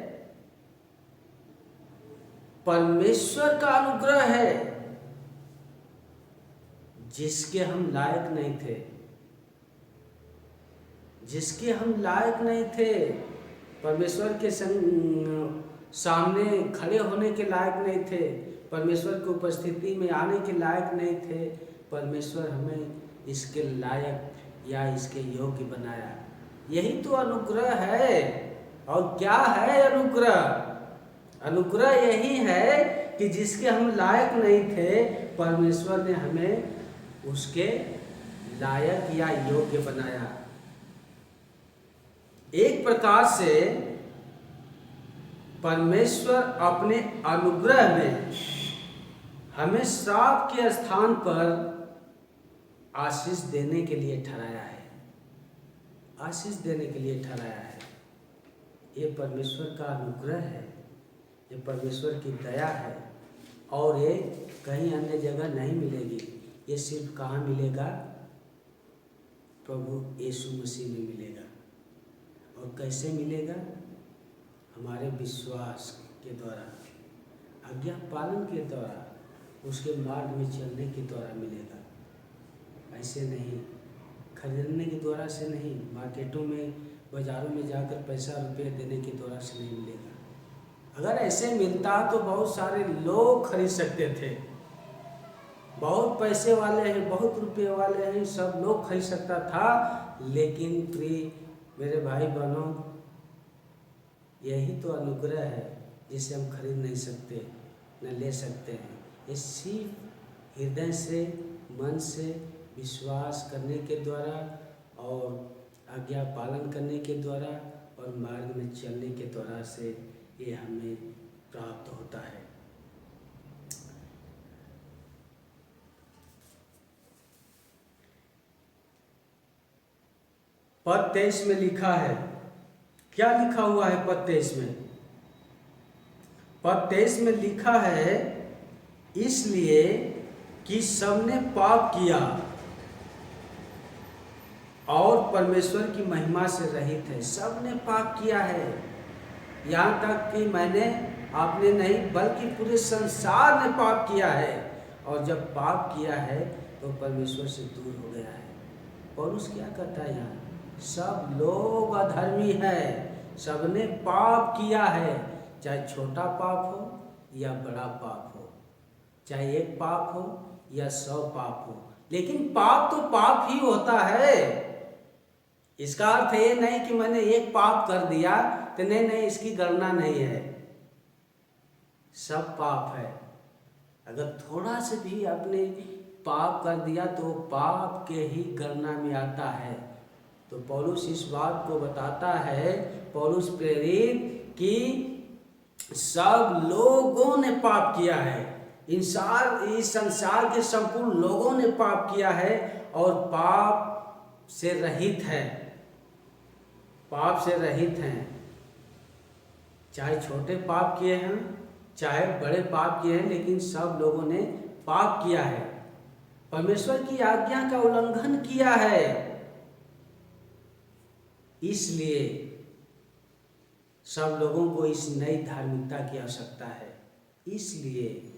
परमेश्वर का अनुग्रह है, जिसके हम लायक नहीं थे, जिसके हम लायक नहीं थे, परमेश्वर के सामने खड़े होने के लायक नहीं थे, परमेश्वर की उपस्थिति में आने के लायक नहीं थे। परमेश्वर हमें इसके लायक या इसके योग्य बनाया। यही तो अनुग्रह है। और क्या है अनुग्रह? अनुग्रह यही है कि जिसके हम लायक नहीं थे, परमेश्वर ने हमें उसके लायक या योग्य बनाया। एक प्रकार से परमेश्वर अपने अनुग्रह में हमें श्राप के स्थान पर आशीष देने के लिए ठहराया है, आशीष देने के लिए ठहराया है। ये परमेश्वर का अनुग्रह है, ये परमेश्वर की दया है, और ये कहीं अन्य जगह नहीं मिलेगी। ये सिर्फ कहाँ मिलेगा? प्रभु यीशु मसीह में मिलेगा। और कैसे मिलेगा? हमारे विश्वास के द्वारा, आज्ञा पालन के द्वारा, उसके मार्ग में चलने के द्वारा मिलेगा। ऐसे नहीं, खरीदने के द्वारा से नहीं, मार्केटों में बाज़ारों में जाकर पैसा रुपये देने के द्वारा से नहीं मिलेगा। अगर ऐसे मिलता तो बहुत सारे लोग खरीद सकते थे। बहुत पैसे वाले हैं, बहुत रुपये वाले हैं, सब लोग खरीद सकता था। लेकिन प्रिय मेरे भाई बहनों, यही तो अनुग्रह है जिसे हम खरीद नहीं सकते, न ले सकते हैं। ये सिर्फ हृदय से, मन से विश्वास करने के द्वारा और आज्ञा पालन करने के द्वारा और मार्ग में चलने के द्वारा से ये हमें प्राप्त होता है। पद 23 में लिखा है, क्या लिखा हुआ है पद 23 में? पद 23 में लिखा है, इसलिए कि सबने पाप किया और परमेश्वर की महिमा से रहित है। सबने पाप किया है, यहाँ तक कि मैंने, आपने नहीं, बल्कि पूरे संसार ने पाप किया है। और जब पाप किया है तो परमेश्वर से दूर हो गया है। पौलुस क्या कहता है यहाँ? सब लोग अधर्मी है, सबने पाप किया है, चाहे छोटा पाप हो या बड़ा पाप हो, चाहे एक पाप हो या 100 पाप हो, लेकिन पाप तो पाप ही होता है। इसका अर्थ ये नहीं कि मैंने एक पाप कर दिया तो नहीं, इसकी गणना नहीं है। सब पाप है। अगर थोड़ा से भी आपने पाप कर दिया तो पाप के ही गणना में आता है। तो पौलुस इस बात को बताता है, पौलुस प्रेरित, कि सब लोगों ने पाप किया है। इस संसार के संपूर्ण लोगों ने पाप किया है और पाप से रहित है। पाप से रहित हैं, चाहे छोटे पाप किए हैं चाहे बड़े पाप किए हैं, लेकिन सब लोगों ने पाप किया है, परमेश्वर की आज्ञा का उल्लंघन किया है। इसलिए सब लोगों को इस नई धार्मिकता की आवश्यकता है। इसलिए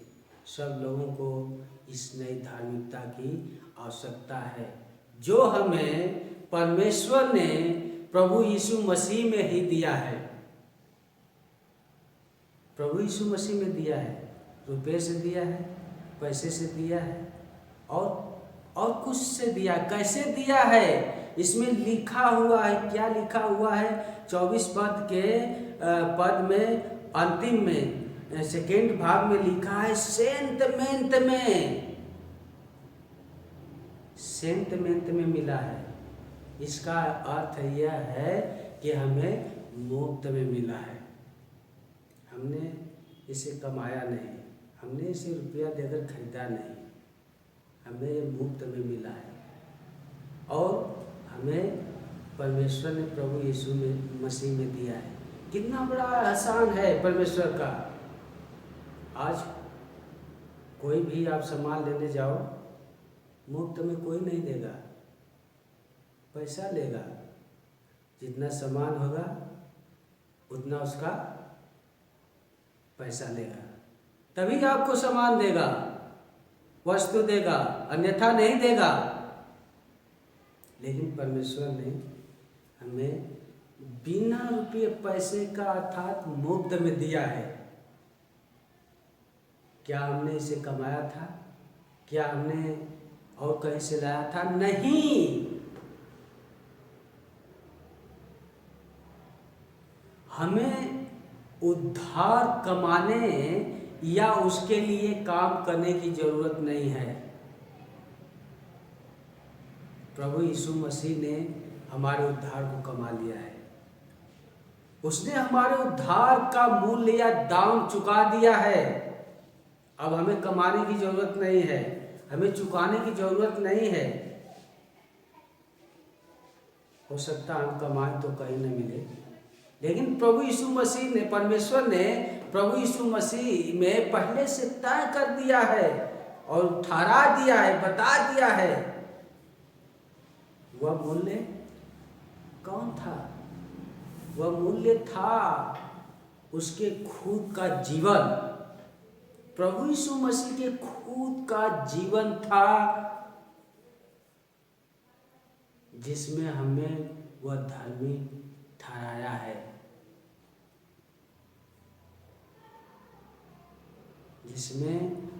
सब लोगों को इस नई धार्मिकता की आवश्यकता है, जो हमें परमेश्वर ने प्रभु यीशु मसीह में ही दिया है। प्रभु यीशु मसीह में दिया है, रुपये से दिया है, पैसे से दिया है, और कुछ से दिया। कैसे दिया है इसमें लिखा हुआ है। क्या लिखा हुआ है? 24 पद के पद में अंतिम में सेकेंड भाग में लिखा है सेंटमेंट में मिला है। इसका अर्थ यह है कि हमें मुफ्त में मिला है। हमने इसे कमाया नहीं, हमने इसे रुपया देकर खरीदा नहीं, हमें ये मुफ्त में मिला है। और हमें परमेश्वर ने प्रभु यीशु में मसीह में दिया है। कितना बड़ा आसान है परमेश्वर का। आज कोई भी आप सामान लेने जाओ, मुफ्त में कोई नहीं देगा, पैसा लेगा। जितना सामान होगा उतना उसका पैसा लेगा, तभी आपको सामान देगा, वस्तु देगा, अन्यथा नहीं देगा। लेकिन परमेश्वर ने हमें बिना रुपये पैसे का अर्थात मुफ्त में दिया है। क्या हमने इसे कमाया था? क्या हमने और कहीं से लाया था? नहीं। हमें उद्धार कमाने या उसके लिए काम करने की जरूरत नहीं है। प्रभु यीशु मसीह ने हमारे उद्धार को कमा लिया है। उसने हमारे उद्धार का मूल्य या दाम चुका दिया है। अब हमें कमाने की जरूरत नहीं है, हमें चुकाने की जरूरत नहीं है। हो सकता हम कमाएं तो कहीं न मिले, लेकिन प्रभु यीशु मसीह ने, परमेश्वर ने प्रभु यीशु मसीह में पहले से तय कर दिया है और ठहरा दिया है, बता दिया है। वह मूल्य कौन था? वह मूल्य था उसके खुद का जीवन। प्रभु यीशु मसीह के खुद का जीवन था, जिसमें हमें वह धर्मी ठहराया है, जिसमें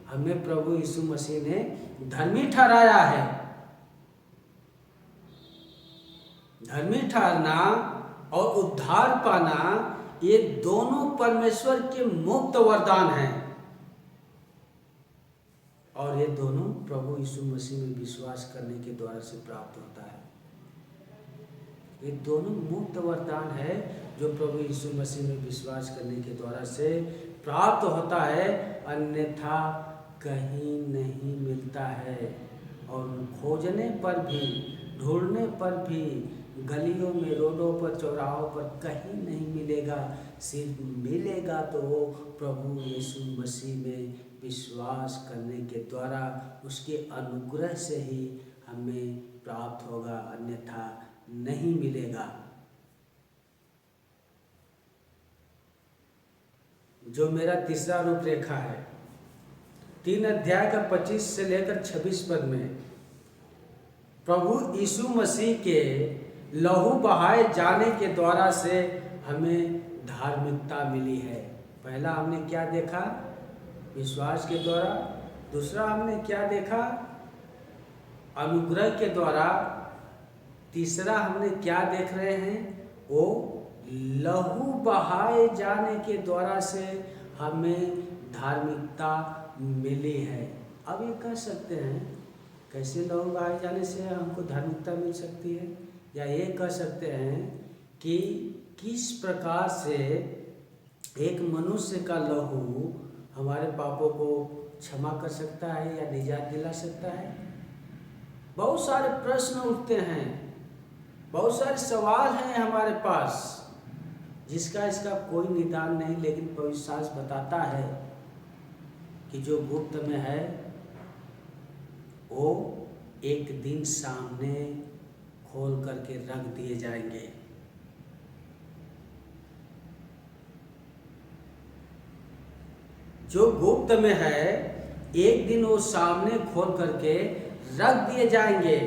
हमें प्रभु यीशु मसीह ने धर्मी ठहराया है। धर्मी ठहरना और उद्धार पाना, ये दोनों परमेश्वर के मुक्त वरदान हैं, और ये दोनों प्रभु यीशु मसीह में विश्वास करने के द्वारा से प्राप्त होता है। ये दोनों मुक्त वरदान है जो प्रभु यीशु मसीह में विश्वास करने के द्वारा से प्राप्त होता है, अन्यथा कहीं नहीं मिलता है। और खोजने पर भी, ढूंढने पर भी, गलियों में, रोडों पर, चौराहों पर कहीं नहीं मिलेगा। सिर्फ मिलेगा तो वो प्रभु यीशु मसीह में विश्वास करने के द्वारा, उसके अनुग्रह से ही हमें प्राप्त होगा, अन्यथा नहीं मिलेगा। जो मेरा तीसरा रूपरेखा है, 3 अध्याय का 25 से लेकर 26 पद में प्रभु यीशु मसीह के लहू बहाए जाने के द्वारा से हमें धार्मिकता मिली है। पहला हमने क्या देखा? विश्वास के द्वारा। दूसरा हमने क्या देखा? अनुग्रह के द्वारा। तीसरा हमने क्या देख रहे हैं? वो लहू बहाए जाने के द्वारा से हमें धार्मिकता मिली है। अब ये कह सकते हैं, कैसे लहू बहाए जाने से हमको धार्मिकता मिल सकती है? या ये कह सकते हैं कि किस प्रकार से एक मनुष्य का लहू हमारे पापों को क्षमा कर सकता है या निजात दिला सकता है? बहुत सारे प्रश्न उठते हैं। बहुत सारे सवाल हैं हमारे पास जिसका इसका कोई निदान नहीं, लेकिन पवित्र शास्त्र बताता है कि जो गुप्त में है वो एक दिन सामने खोल करके रख दिए जाएंगे। जो गुप्त में है एक दिन वो सामने खोल करके रख दिए जाएंगे।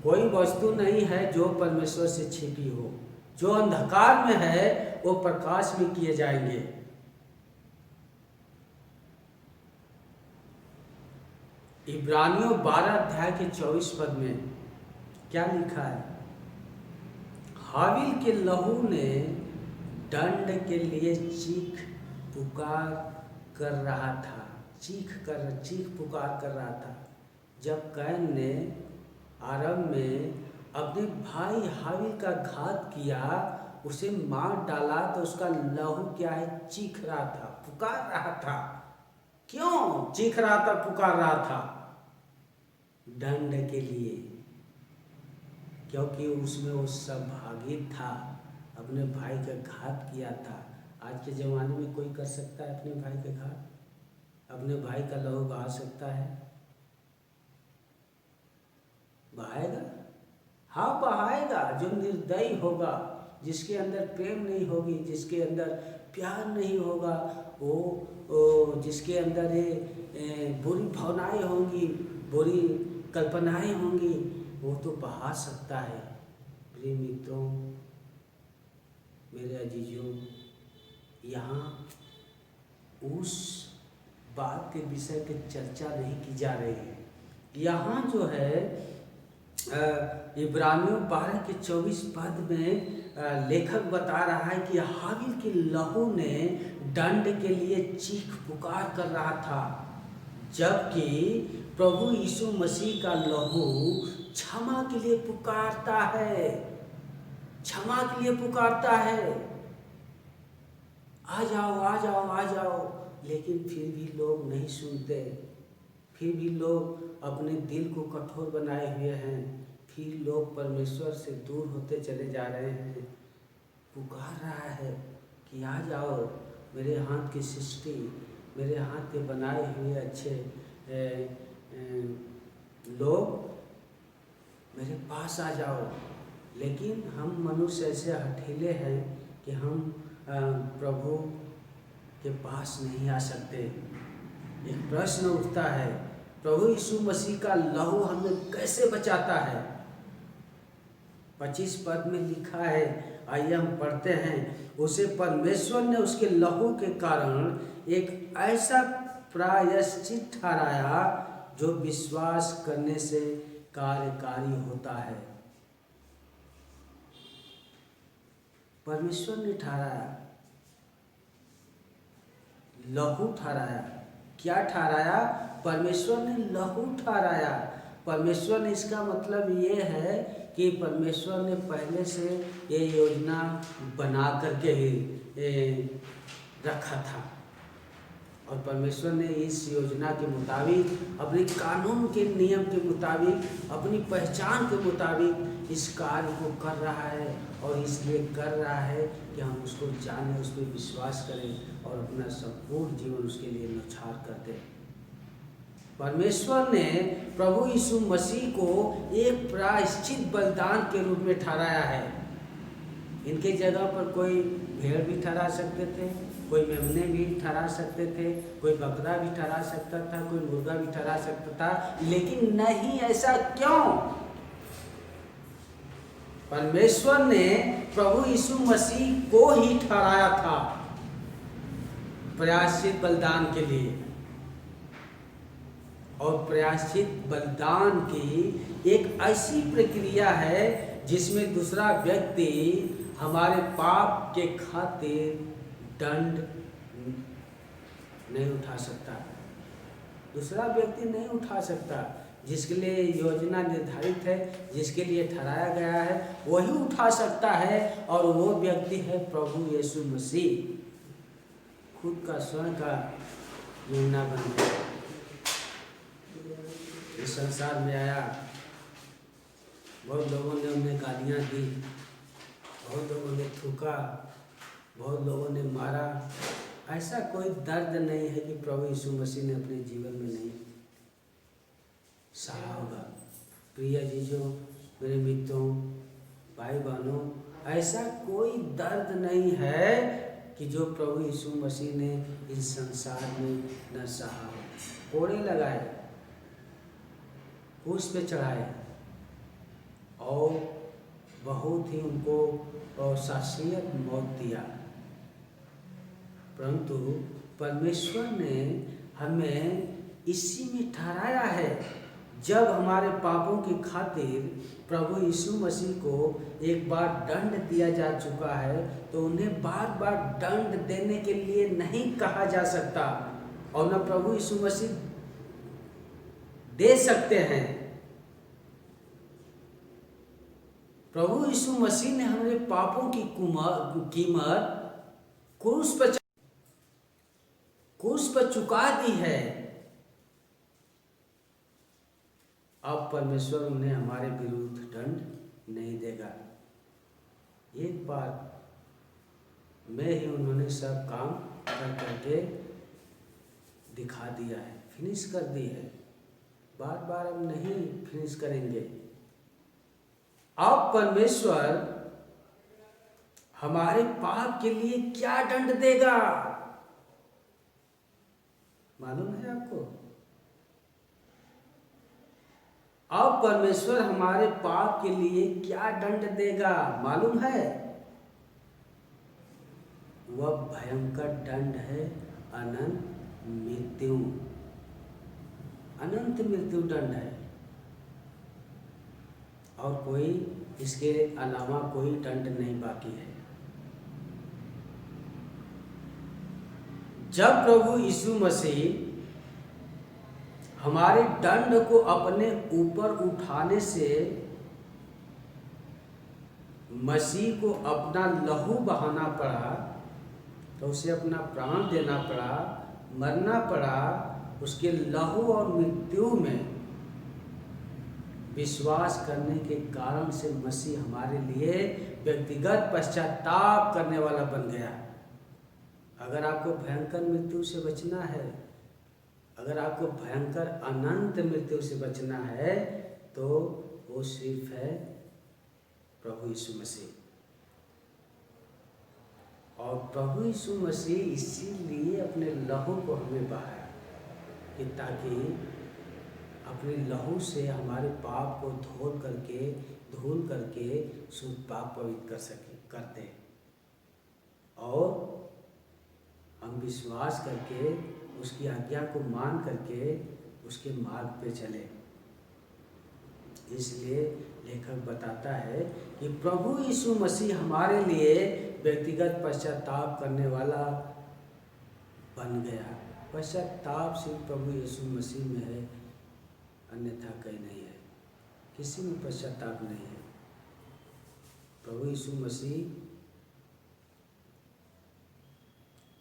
कोई वस्तु नहीं है जो परमेश्वर से छिपी हो। जो अंधकार में है वो प्रकाश में किए जाएंगे। इब्रानियों 12 अध्याय के 24 पद में क्या लिखा है? हाबिल के लहू ने दंड के लिए चीख पुकार कर रहा था, चीख पुकार कर रहा था। जब कैन ने आरंभ में अपने भाई हाबिल का घात किया, उसे मार डाला, तो उसका लहू क्या है? चीख रहा था, पुकार रहा था। क्यों चीख रहा था, पुकार रहा था? दंड के लिए, क्योंकि उसमें वो सहभागी था, अपने भाई का घात किया था। आज के ज़माने में कोई कर सकता है अपने भाई का घात? अपने भाई का लहू बहा सकता है? बहाएगा? हाँ बहाएगा। जो निर्दयी होगा, जिसके अंदर प्रेम नहीं होगी, जिसके अंदर प्यार नहीं होगा, वो जिसके अंदर बुरी भावनाएं होंगी, बुरी कल्पनाएं होंगी, वो तो बहा सकता है। प्रिय मित्रों, मेरे अजीजों, यहाँ उस बात के विषय की चर्चा नहीं की जा रही है। यहाँ जो है इब्रानियों 12 के 24 पद में लेखक बता रहा है कि हाबिल के लहू ने दंड के लिए चीख पुकार कर रहा था, जबकि प्रभु यीशु मसीह का लहू क्षमा के लिए पुकारता है, क्षमा के लिए पुकारता है। आ जाओ आ जाओ आ जाओ, लेकिन फिर भी लोग नहीं सुनते, फिर भी लोग अपने दिल को कठोर बनाए हुए हैं, फिर लोग परमेश्वर से दूर होते चले जा रहे हैं। पुकार रहा है कि आ जाओ, मेरे हाथ की सृष्टि, मेरे हाथ के बनाए हुए अच्छे लोग मेरे पास आ जाओ। लेकिन हम मनुष्य ऐसे हठीले हैं कि हम प्रभु के पास नहीं आ सकते। एक प्रश्न उठता है, प्रभु यीशु मसीह का लहू हमें कैसे बचाता है? 25 पद में लिखा है, आइए हम पढ़ते हैं। उसे परमेश्वर ने उसके लहू के कारण एक ऐसा प्रायश्चित ठहराया जो विश्वास करने से कार्यकारी होता है। परमेश्वर ने ठहराया, लहू ठहराया। क्या ठहराया? परमेश्वर ने लहू ठहराया। परमेश्वर ने, इसका मतलब ये है कि परमेश्वर ने पहले से ये योजना बना करके ही रखा था, और परमेश्वर ने इस योजना के मुताबिक, अपने कानून के नियम के मुताबिक, अपनी पहचान के मुताबिक इस कार्य को कर रहा है। और इसलिए कर रहा है कि हम उसको जानें, उस पर विश्वास करें और अपना संपूर्ण जीवन उसके लिए न्यौछावर कर दें। परमेश्वर ने प्रभु यीशु मसीह को एक प्रायश्चित बलिदान के रूप में ठहराया है। इनके जगह पर कोई भेड़ भी ठहरा सकते थे, कोई मेमने भी ठहरा सकते थे, कोई बकरा भी ठहरा सकता था, कोई मुर्गा भी ठहरा सकता था, लेकिन नहीं। ऐसा क्यों? परमेश्वर ने प्रभु यीशु मसीह को ही ठहराया था प्रायश्चित बलिदान के लिए। और प्रायश्चित बलिदान की एक ऐसी प्रक्रिया है जिसमें दूसरा व्यक्ति हमारे पाप के खातिर दंड नहीं उठा सकता, दूसरा व्यक्ति नहीं उठा सकता। जिसके लिए योजना निर्धारित है, जिसके लिए ठहराया गया है, वही उठा सकता है, और वो व्यक्ति है प्रभु यीशु मसीह। खुद का स्वयं का योजना बन गया, इस संसार में आया, बहुत लोगों ने उन्हें गालियाँ दी, बहुत लोगों ने थूका, बहुत लोगों ने मारा। ऐसा कोई दर्द नहीं है कि प्रभु यीशु मसीह ने अपने जीवन में नहीं सहा होगा। प्रिय जीजों, मेरे मित्रों, भाई बहनों, ऐसा कोई दर्द नहीं है कि जो प्रभु यीशु मसीह ने इस संसार में न सहा हो। कोड़े लगाए, क्रूस पे चढ़ाए और बहुत ही उनको शास्त्रीय मौत दिया, परंतु परमेश्वर ने हमें इसी में ठहराया है। जब हमारे पापों की खातिर प्रभु यीशु मसीह को एक बार दंड दिया जा चुका है, तो उन्हें बार बार दंड देने के लिए नहीं कहा जा सकता, और न प्रभु यीशु मसीह दे सकते हैं। प्रभु यीशु मसीह ने हमारे पापों की कीमत क्रूस पर चुका दी है। अब परमेश्वर उन्हें हमारे विरुद्ध दंड नहीं देगा। एक बार में ही उन्होंने सब काम करके दिखा दिया है, फिनिश कर दी है। बार बार हम नहीं फिनिश करेंगे। अब परमेश्वर हमारे पाप के लिए क्या दंड देगा, मालूम है आपको? अब परमेश्वर हमारे पाप के लिए क्या दंड देगा, मालूम है? वह भयंकर दंड है अनंत मृत्यु। अनंत मृत्यु दंड है, और कोई इसके अलावा कोई दंड नहीं बाकी है। जब प्रभु यीशु मसीह हमारे दंड को अपने ऊपर उठाने से मसीह को अपना लहू बहाना पड़ा, तो उसे अपना प्राण देना पड़ा, मरना पड़ा। उसके लहू और मृत्यु में विश्वास करने के कारण से मसीह हमारे लिए व्यक्तिगत पश्चाताप करने वाला बन गया। अगर आपको भयंकर मृत्यु से बचना है, अगर आपको भयंकर अनंत मृत्यु से बचना है, तो वो सिर्फ है प्रभु यीशु मसीह। और प्रभु यीशु मसीह इसीलिए अपने लहू को हमें बहाया कि ताकि अपने लहू से हमारे पाप को धुल करके शुद्ध पाप पवित्र करते, और हम विश्वास करके उसकी आज्ञा को मान करके उसके मार्ग पे चले। इसलिए लेखक बताता है कि प्रभु यीशु मसीह हमारे लिए व्यक्तिगत पश्चाताप करने वाला बन गया। पश्चाताप सिर्फ प्रभु यीशु मसीह में है, अन्यथा कहीं नहीं है। किसी में पश्चाताप नहीं है। प्रभु यीशु मसीह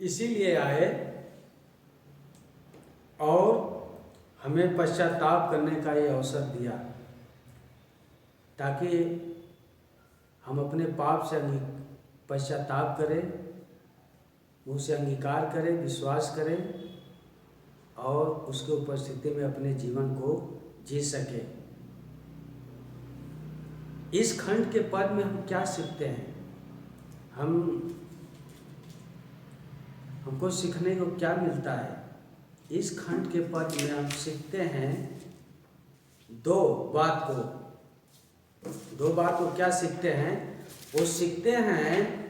इसीलिए आए और हमें पश्चाताप करने का ये अवसर दिया, ताकि हम अपने पाप से पश्चाताप करें, उसे अंगीकार करें, विश्वास करें और उसके उपस्थिति में अपने जीवन को जी सके। इस खंड के पद में हम क्या सीखते हैं? हमको सीखने को क्या मिलता है? इस खंड के पद में हम सीखते हैं दो बात को क्या सीखते हैं? वो सीखते हैं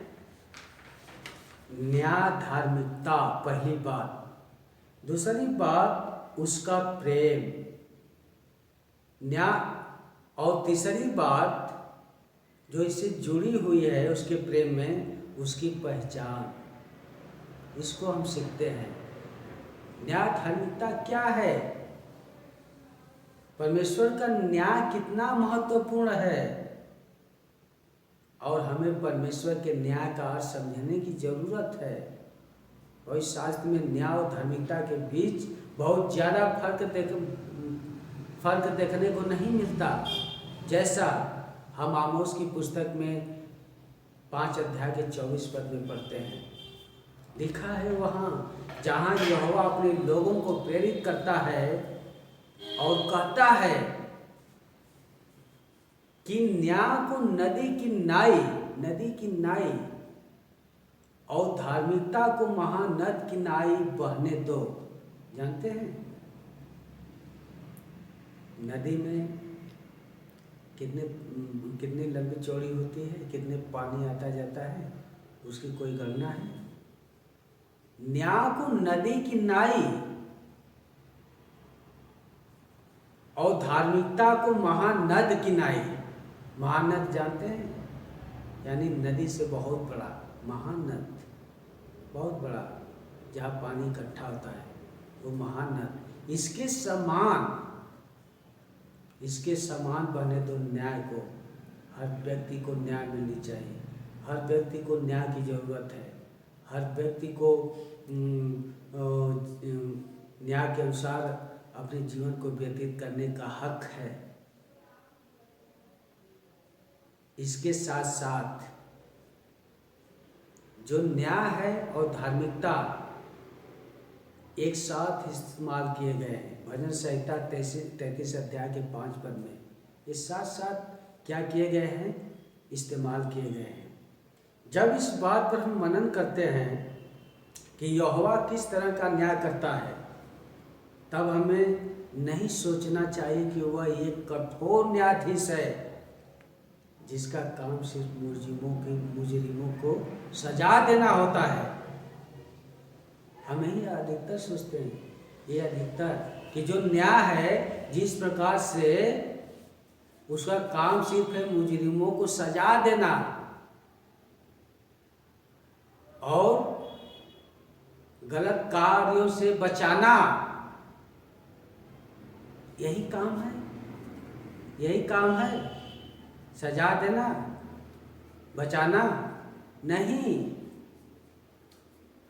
न्याय धार्मिकता, पहली बात। दूसरी बात उसका प्रेम, न्याय, और तीसरी बात जो इससे जुड़ी हुई है उसके प्रेम में, उसकी पहचान। इसको हम सीखते हैं। न्याय धार्मिकता क्या है? परमेश्वर का न्याय कितना महत्वपूर्ण है, और हमें परमेश्वर के न्याय का अर्थ समझने की जरूरत है। और इस शास्त्र में न्याय और धार्मिकता के बीच बहुत ज़्यादा फर्क देखने को नहीं मिलता। जैसा हम आमोस की पुस्तक में 5 अध्याय के 24 पद में पढ़ते हैं, लिखा है वहाँ, जहाँ यहोवा अपने लोगों को प्रेरित करता है और कहता है कि न्याय को नदी की नाई और धार्मिकता को महानद की नाई बहने दो। जानते हैं नदी में कितनी लंबी चौड़ी होती है, कितने पानी आता जाता है, उसकी कोई गणना है? न्याय को नदी की नाई और धार्मिकता को महानद की नाई। महानद जानते हैं, यानी नदी से बहुत बड़ा, महानद बहुत बड़ा, जहाँ पानी इकट्ठा होता है वो महानद। इसके समान बने तो न्याय को, हर व्यक्ति को न्याय मिलनी चाहिए, हर व्यक्ति को न्याय की जरूरत है, हर व्यक्ति को न्याय के अनुसार अपने जीवन को व्यतीत करने का हक है। इसके साथ साथ जो न्याय है और धार्मिकता एक साथ इस्तेमाल किए गए हैं। भजन संहिता 33 अध्याय के 5 पद में ये साथ साथ क्या किए गए हैं? इस्तेमाल किए गए हैं। जब इस बात पर हम मनन करते हैं कि यहोवा किस तरह का न्याय करता है, तब हमें नहीं सोचना चाहिए कि वह एक कठोर न्यायाधीश है जिसका काम सिर्फ मुजरिमों को सजा देना होता है। हम ही अधिकतर सोचते हैं, ये अधिकतर, कि जो न्याय है जिस प्रकार से उसका काम सिर्फ है मुजरिमों को सजा देना और गलत कार्यों से बचाना, यही काम है, सजा देना, बचाना नहीं।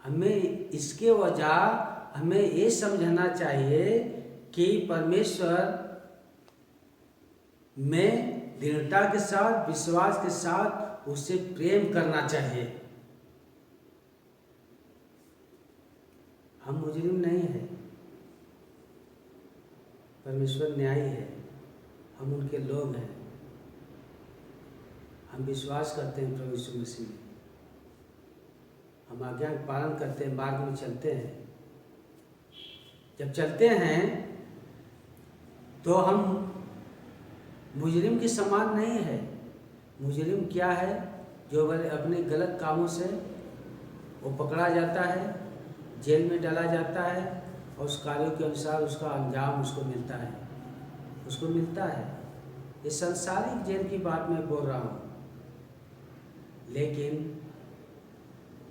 हमें इसके वजह हमें ये समझना चाहिए कि परमेश्वर में दृढ़ता के साथ, विश्वास के साथ उससे प्रेम करना चाहिए। हम मुजरिम नहीं है, परमेश्वर न्यायी है, हम उनके लोग हैं। हम विश्वास करते हैं प्रभु यीशु मसीह में, हम आज्ञा का पालन करते हैं, मार्ग में चलते हैं। जब चलते हैं तो हम मुजरिम के समान नहीं है। मुजरिम क्या है? जो अपने गलत कामों से वो पकड़ा जाता है, जेल में डाला जाता है और उस कार्यों के अनुसार उसका अंजाम उसको मिलता है। ये सांसारिक जेल की बात मैं बोल रहा हूँ। लेकिन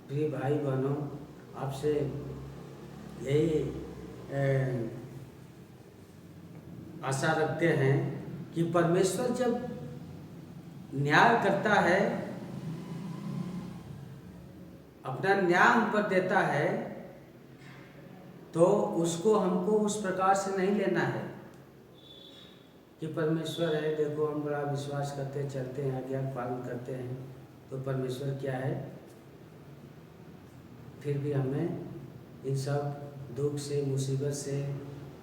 प्रिय भाई बहनों, आपसे यही आशा रखते हैं कि परमेश्वर जब न्याय करता है, अपना न्याय हम पर देता है, तो उसको हमको उस प्रकार से नहीं लेना है कि परमेश्वर है, देखो हम बड़ा विश्वास करते चलते हैं, आज्ञा का पालन करते हैं, तो परमेश्वर क्या है, फिर भी हमें इन सब दुख से, मुसीबत से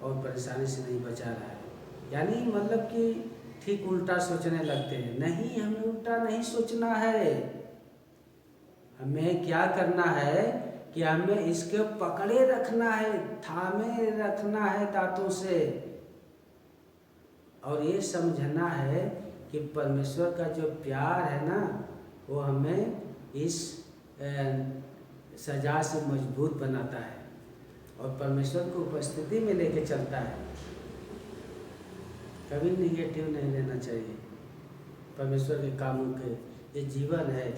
और परेशानी से नहीं बचा रहा है। यानी मतलब कि ठीक उल्टा सोचने लगते हैं। नहीं, हमें उल्टा नहीं सोचना है। हमें क्या करना है कि हमें इसके पकड़े रखना है, थामे रखना है दांतों से, और ये समझना है कि परमेश्वर का जो प्यार है ना, वो हमें इस सजा से मजबूत बनाता है और परमेश्वर को उपस्थिति में लेके चलता है। कभी निगेटिव नहीं लेना चाहिए परमेश्वर के कामों के। ये जीवन है।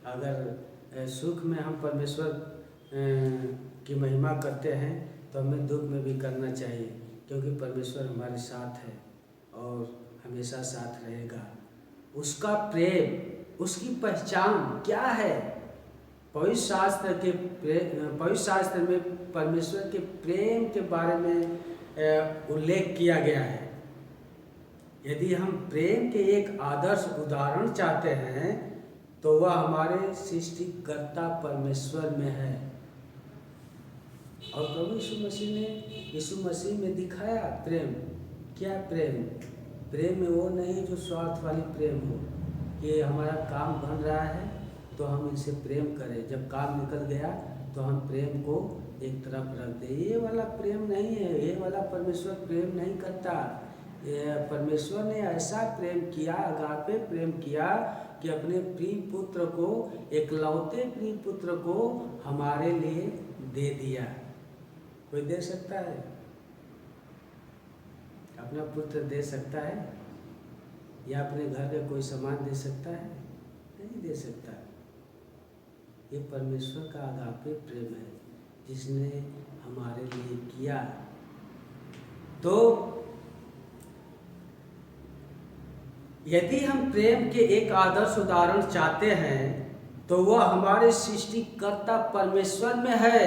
अगर सुख में हम परमेश्वर की महिमा करते हैं तो हमें दुख में भी करना चाहिए, क्योंकि परमेश्वर हमारे साथ है और हमेशा साथ रहेगा। उसका प्रेम, उसकी पहचान क्या है? पवित्र शास्त्र में परमेश्वर के प्रेम के बारे में उल्लेख किया गया है। यदि हम प्रेम के एक आदर्श उदाहरण चाहते हैं तो वह हमारे सृष्टिकर्ता परमेश्वर में है। और प्रभु यीशु मसीह में दिखाया प्रेम। क्या प्रेम? प्रेम में वो नहीं जो स्वार्थ वाली प्रेम हो कि हमारा काम बन रहा है तो हम इनसे प्रेम करें, जब काम निकल गया तो हम प्रेम को एक तरफ रख दें। ये वाला प्रेम नहीं है, ये वाला परमेश्वर प्रेम नहीं करता। परमेश्वर ने ऐसा प्रेम किया, अगापे प्रेम किया कि अपने प्रिय पुत्र को, एकलौते प्रिय पुत्र को हमारे लिए दे दिया। कोई दे सकता है? अपना पुत्र दे सकता है? या अपने घर का कोई सामान दे सकता है? नहीं दे सकता। ये परमेश्वर का अगापे प्रेम है जिसने हमारे लिए किया। तो यदि हम प्रेम के एक आदर्श उदाहरण चाहते हैं तो वह हमारे सृष्टिकर्ता परमेश्वर में है,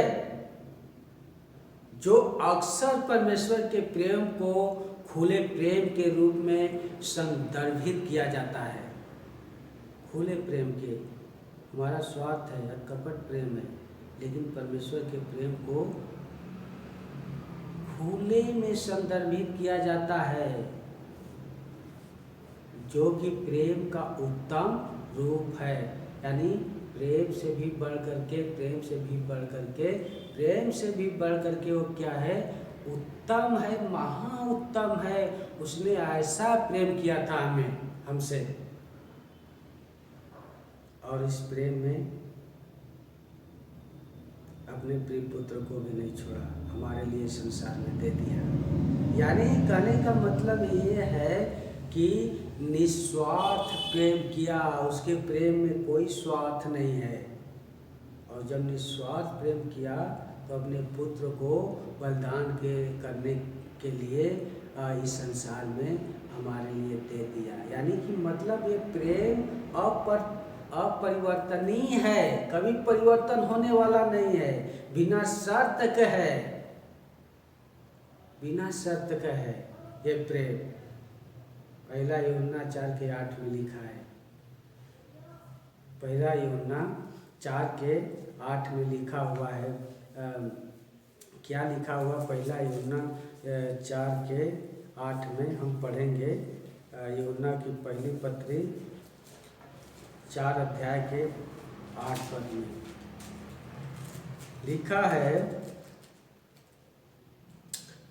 जो अक्सर परमेश्वर के प्रेम को खुले प्रेम के रूप में संदर्भित किया जाता है। खुले प्रेम के, हमारा स्वार्थ है, कपट प्रेम है, लेकिन परमेश्वर के प्रेम को खुले में संदर्भित किया जाता है, जो कि प्रेम का उत्तम रूप है। यानी प्रेम से भी बढ़ करके, प्रेम से भी बढ़ करके, प्रेम से भी बढ़ करके वो क्या है? उत्तम है, महा उत्तम है। उसने ऐसा प्रेम किया था हमसे, और इस प्रेम में अपने प्रिय पुत्र को भी नहीं छोड़ा, हमारे लिए संसार में दे दिया। यानी कहने का मतलब ये है कि निस्वार्थ प्रेम किया, उसके प्रेम में कोई स्वार्थ नहीं है। और जब निस्वार्थ प्रेम किया तो अपने पुत्र को बलिदान करने के लिए इस संसार में हमारे लिए दे दिया। यानी कि मतलब ये प्रेम अपरिवर्तनीय है, कभी परिवर्तन होने वाला नहीं है, बिना शर्त का है, बिना शर्त का है ये प्रेम। पहला यूहन्ना 4:8 में लिखा है, पहला यूहन्ना 4:8 में लिखा हुआ है। क्या लिखा हुआ? पहला यूहन्ना 4:8 में हम पढ़ेंगे। यूहन्ना की पहली पत्री 4 अध्याय के 8 पद में लिखा है,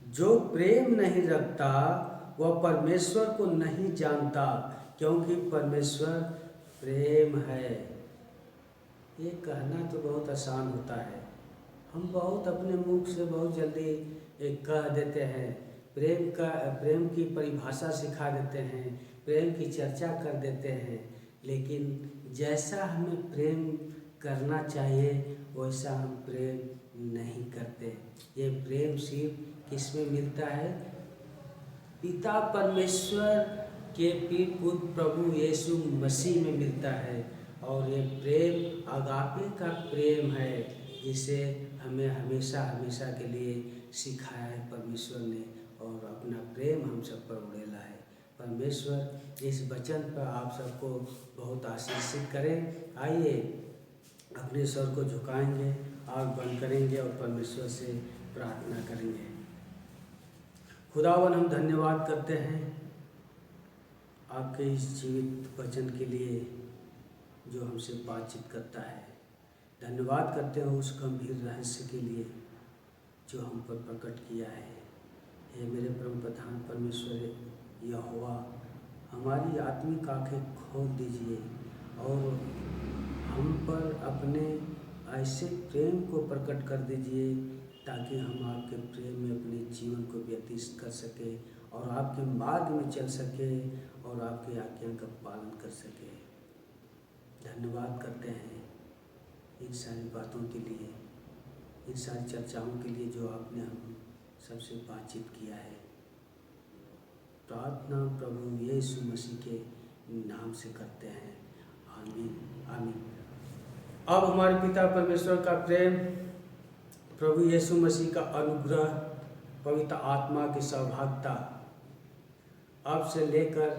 जो प्रेम नहीं रखता वह परमेश्वर को नहीं जानता, क्योंकि परमेश्वर प्रेम है। ये कहना तो बहुत आसान होता है, हम बहुत अपने मुख से बहुत जल्दी कह देते हैं, प्रेम की परिभाषा सिखा देते हैं, प्रेम की चर्चा कर देते हैं, लेकिन जैसा हमें प्रेम करना चाहिए वैसा हम प्रेम नहीं करते। ये प्रेम सिर्फ किसमें मिलता है? पिता परमेश्वर के प्रिय पुत्र प्रभु यीशु मसीह में मिलता है। और ये प्रेम अगापे का प्रेम है, जिसे हमें हमेशा हमेशा के लिए सिखाया है परमेश्वर ने, और अपना प्रेम हम सब पर उड़ेला है। परमेश्वर इस वचन पर आप सबको बहुत आशीषित करें। आइए अपने स्वर को झुकाएंगे, आँख बंद करेंगे और परमेश्वर से प्रार्थना करेंगे। खुदावन, हम धन्यवाद करते हैं आपके इस जीवित वचन के लिए जो हमसे बातचीत करता है। धन्यवाद करते हैं उस गंभीर रहस्य के लिए जो हम पर प्रकट किया है। हे मेरे परम प्रधान परमेश्वर यहोवा, हमारी आत्मिक आंखें खोल दीजिए और हम पर अपने ऐसे प्रेम को प्रकट कर दीजिए ताकि हम आपके प्रेम में अपने जीवन को व्यतीत कर सके और आपके मार्ग में चल सके और आपकी आज्ञा का पालन कर सके। धन्यवाद करते हैं इन सारी बातों के लिए, इन सारी चर्चाओं के लिए जो आपने हम सबसे बातचीत किया है। प्रार्थना प्रभु यीशु मसीह के नाम से करते हैं, आमीन आमीन। अब हमारे पिता परमेश्वर का प्रेम, प्रभु यीशु मसीह का अनुग्रह, पवित्र आत्मा की सहभागिता अब से लेकर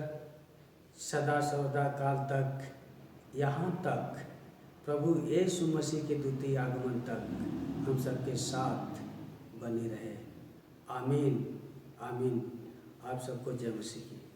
सदा सर्वदा काल तक, यहाँ तक प्रभु यीशु मसीह के द्वितीय आगमन तक हम सबके साथ बने रहे। आमीन आमीन। आप सबको जय मसीह की।